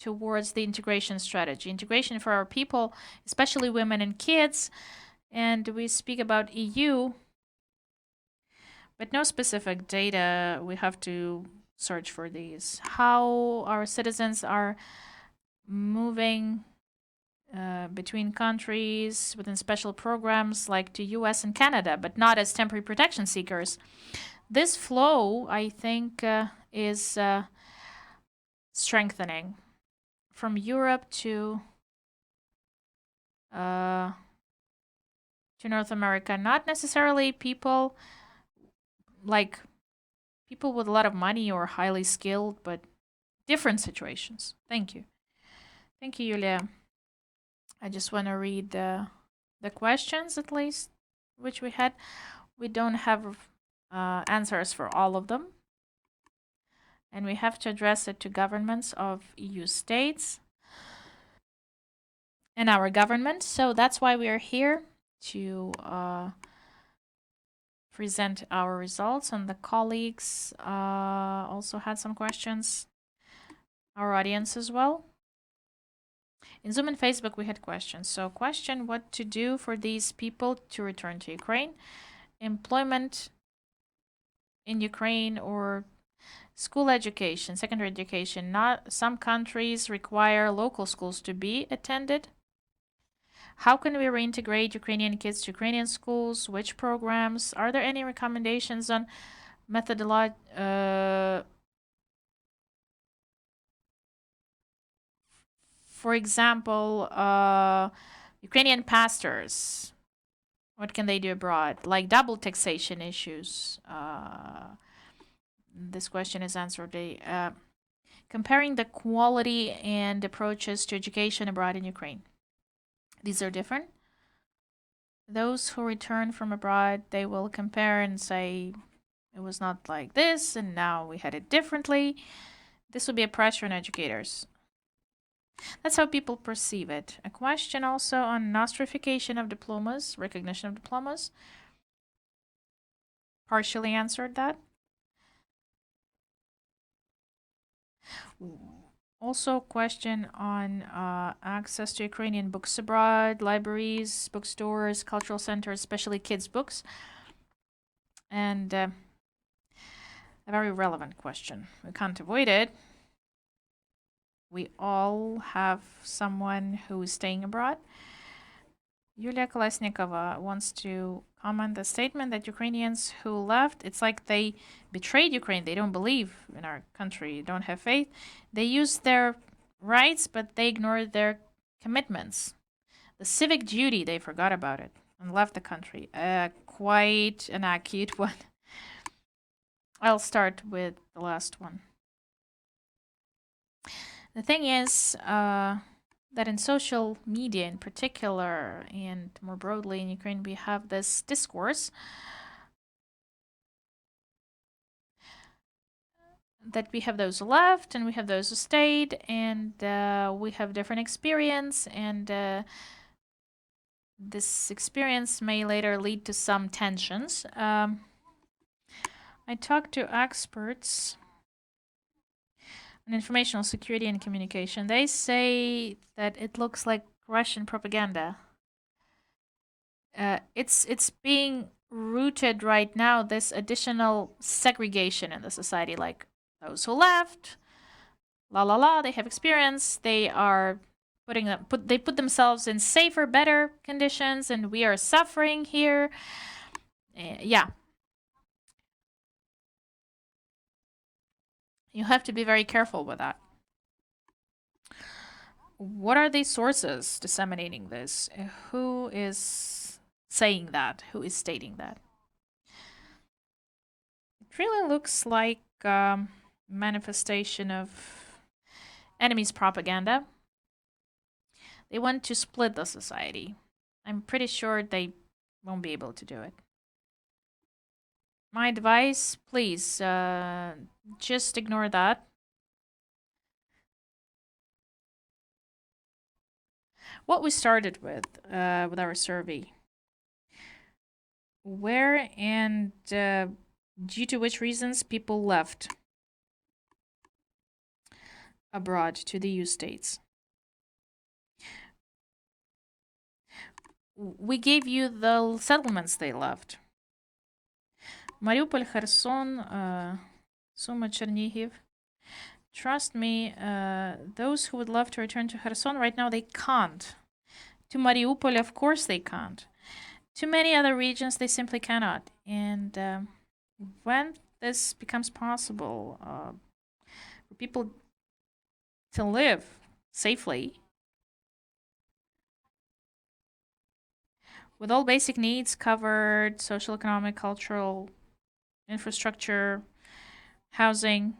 [SPEAKER 2] towards the integration strategy. Integration for our people, especially women and kids. And we speak about EU, but no specific data. We have to search for these. How our citizens are moving between countries within special programs like to US and Canada, but not as temporary protection seekers. This flow, I think, is strengthening from Europe to North America. Not necessarily people with a lot of money or highly skilled, but different situations. Thank you. Thank you, Yulia. I just want to read the questions, at least, which we had. We don't have answers for all of them. And we have to address it to governments of EU states and our government. So that's why we are here, to present our results. And the colleagues also had some questions. Our audience as well. In Zoom and Facebook, we had questions. So question, what to do for these people to return to Ukraine? Employment in Ukraine or school education, secondary education. Not some countries require local schools to be attended. How can we reintegrate Ukrainian kids to Ukrainian schools? Which programs? Are there any recommendations on methodology? For example, Ukrainian pastors, what can they do abroad? Like double taxation issues. This question is answered. Comparing the quality and approaches to education abroad in Ukraine. These are different. Those who return from abroad, they will compare and say, it was not like this, and now we had it differently. This will be a pressure on educators. That's how people perceive it. A question also on nostrification of diplomas, recognition of diplomas. Partially answered that. Also, question on access to Ukrainian books abroad, libraries, bookstores, cultural centers, especially kids' books. And a very relevant question. We can't avoid it. We all have someone who is staying abroad. Yulia Kolesnikova wants to comment the statement that Ukrainians who left, it's like they betrayed Ukraine. They don't believe in our country, don't have faith. They use their rights, but they ignored their commitments. The civic duty, they forgot about it and left the country. Quite an acute one. I'll start with the last one. The thing is that in social media in particular, and more broadly in Ukraine, we have this discourse that we have those who left and we have those who stayed, and we have different experience, and this experience may later lead to some tensions. I talked to experts on informational security and communication. They say that it looks like Russian propaganda. It's being rooted right now, this additional segregation in the society, like those who left, la la la, they have experience, they are they put themselves in safer, better conditions, and we are suffering here. Yeah. You have to be very careful with that. What are the sources disseminating this? Who is saying that? Who is stating that? It really looks like manifestation of enemies' propaganda. They want to split the society. I'm pretty sure they won't be able to do it. My advice, please, just ignore that. What we started with our survey. Where and due to which reasons people left abroad to the EU states. We gave you the settlements they left. Mariupol, Kherson, Sumy, Chernihiv. Trust me, those who would love to return to Kherson right now, they can't. To Mariupol, of course they can't. To many other regions, they simply cannot. And when this becomes possible for people to live safely with all basic needs covered, social, economic, cultural, infrastructure, housing,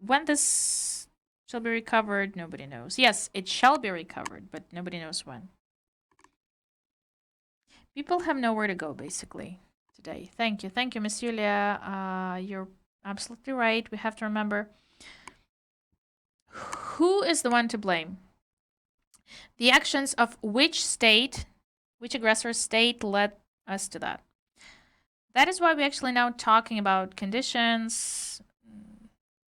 [SPEAKER 2] when this shall be recovered, nobody knows. Yes, it shall be recovered, but nobody knows when. People have nowhere to go, basically, today. Thank you. Thank you, Miss Yulia. You're absolutely right. We have to remember who is the one to blame. The actions of which state, which aggressor state led us to that. That is why we're actually now talking about conditions.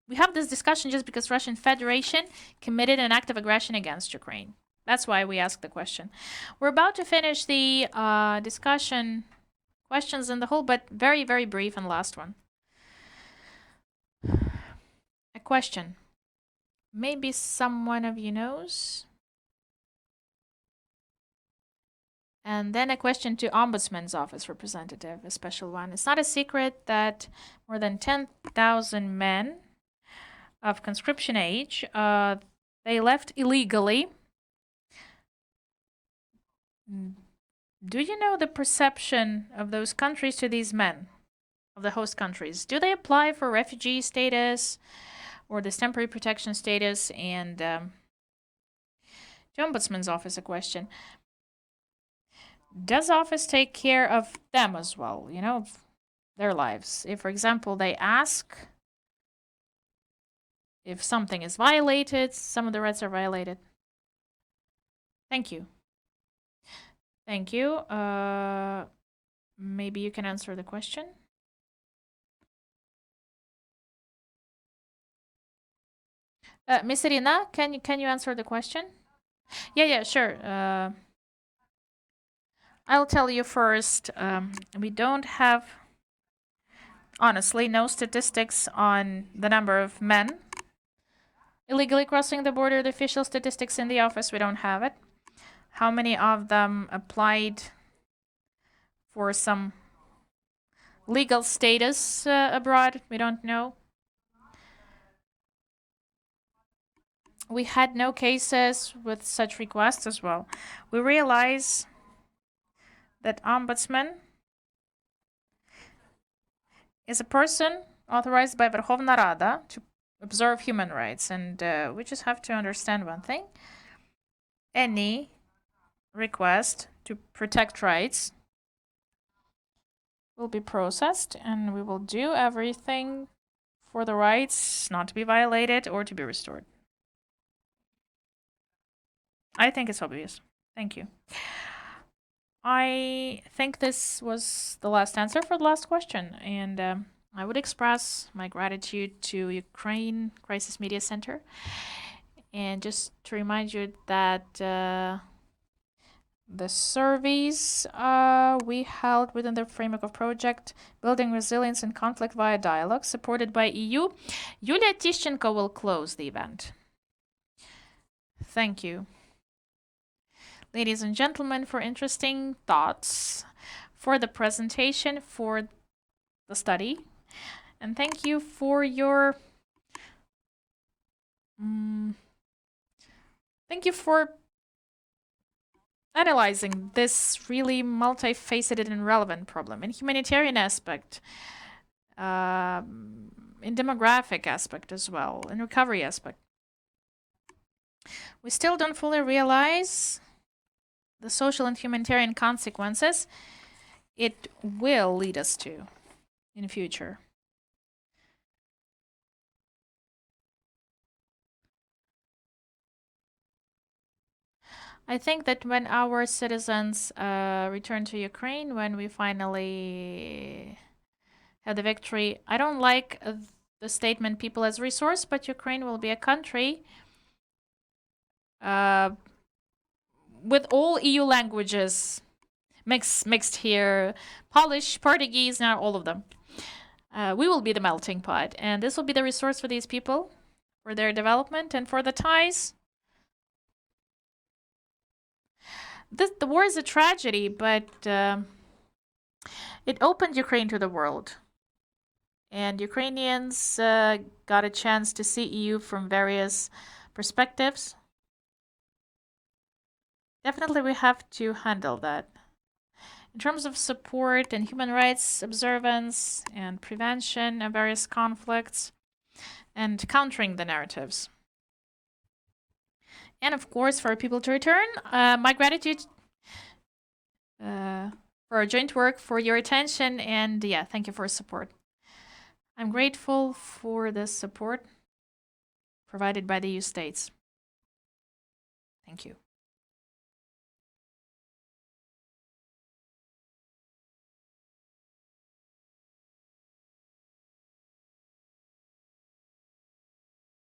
[SPEAKER 2] We have this discussion just because Russian Federation committed an act of aggression against Ukraine. That's why we asked the question. We're about to finish the discussion, questions in the whole, but very, very brief and last one. A question. Maybe someone of you knows. And then a question to Ombudsman's Office representative, a special one. It's not a secret that more than 10,000 men of conscription age, they left illegally. Do you know the perception of those countries to these men, of the host countries? Do they apply for refugee status or this temporary protection status? And to Ombudsman's Office, a question. Does office take care of them as well, you know, their lives? If, for example, they ask if something is violated, some of the rights are violated. Thank you. Thank you. Maybe you can answer the question. Miss Iryna, can you answer the question? Yeah, sure. I'll tell you first. We don't have, honestly, no statistics on the number of men illegally crossing the border. The official statistics in the office, we don't have it. How many of them applied for some legal status abroad? We don't know. We had no cases with such requests as well. We realize that ombudsman is a person authorized by Verkhovna Rada to observe human rights, and we just have to understand one thing. Any request to protect rights will be processed, and we will do everything for the rights not to be violated or to be restored. I think it's obvious. Thank you. I think this was the last answer for the last question, and I would express my gratitude to Ukraine Crisis Media Center, and just to remind you that the surveys we held within the framework of project Building Resilience in Conflict via Dialogue, supported by EU. Yulia Tyshchenko will close the event. Thank you, ladies and gentlemen, for interesting thoughts, for the presentation, for the study, and thank you for your analyzing this really multifaceted and relevant problem in humanitarian aspect, in demographic aspect as well, in recovery aspect. We still don't fully realize the social and humanitarian consequences it will lead us to in the future. I think that when our citizens return to Ukraine, when we finally have the victory, I don't like the statement people as resource, but Ukraine will be a country with all EU languages mixed here, Polish, Portuguese, now all of them. We will be the melting pot, and this will be the resource for these people, for their development, and for the ties. The war is a tragedy, but it opened Ukraine to the world. And Ukrainians got a chance to see EU from various perspectives. Definitely we have to handle that. In terms of support and human rights observance and prevention of various conflicts and countering the narratives. And of course, for people to return, my gratitude for our joint work, for your attention, and yeah, thank you for your support. I'm grateful for this support provided by the EU states. Thank you.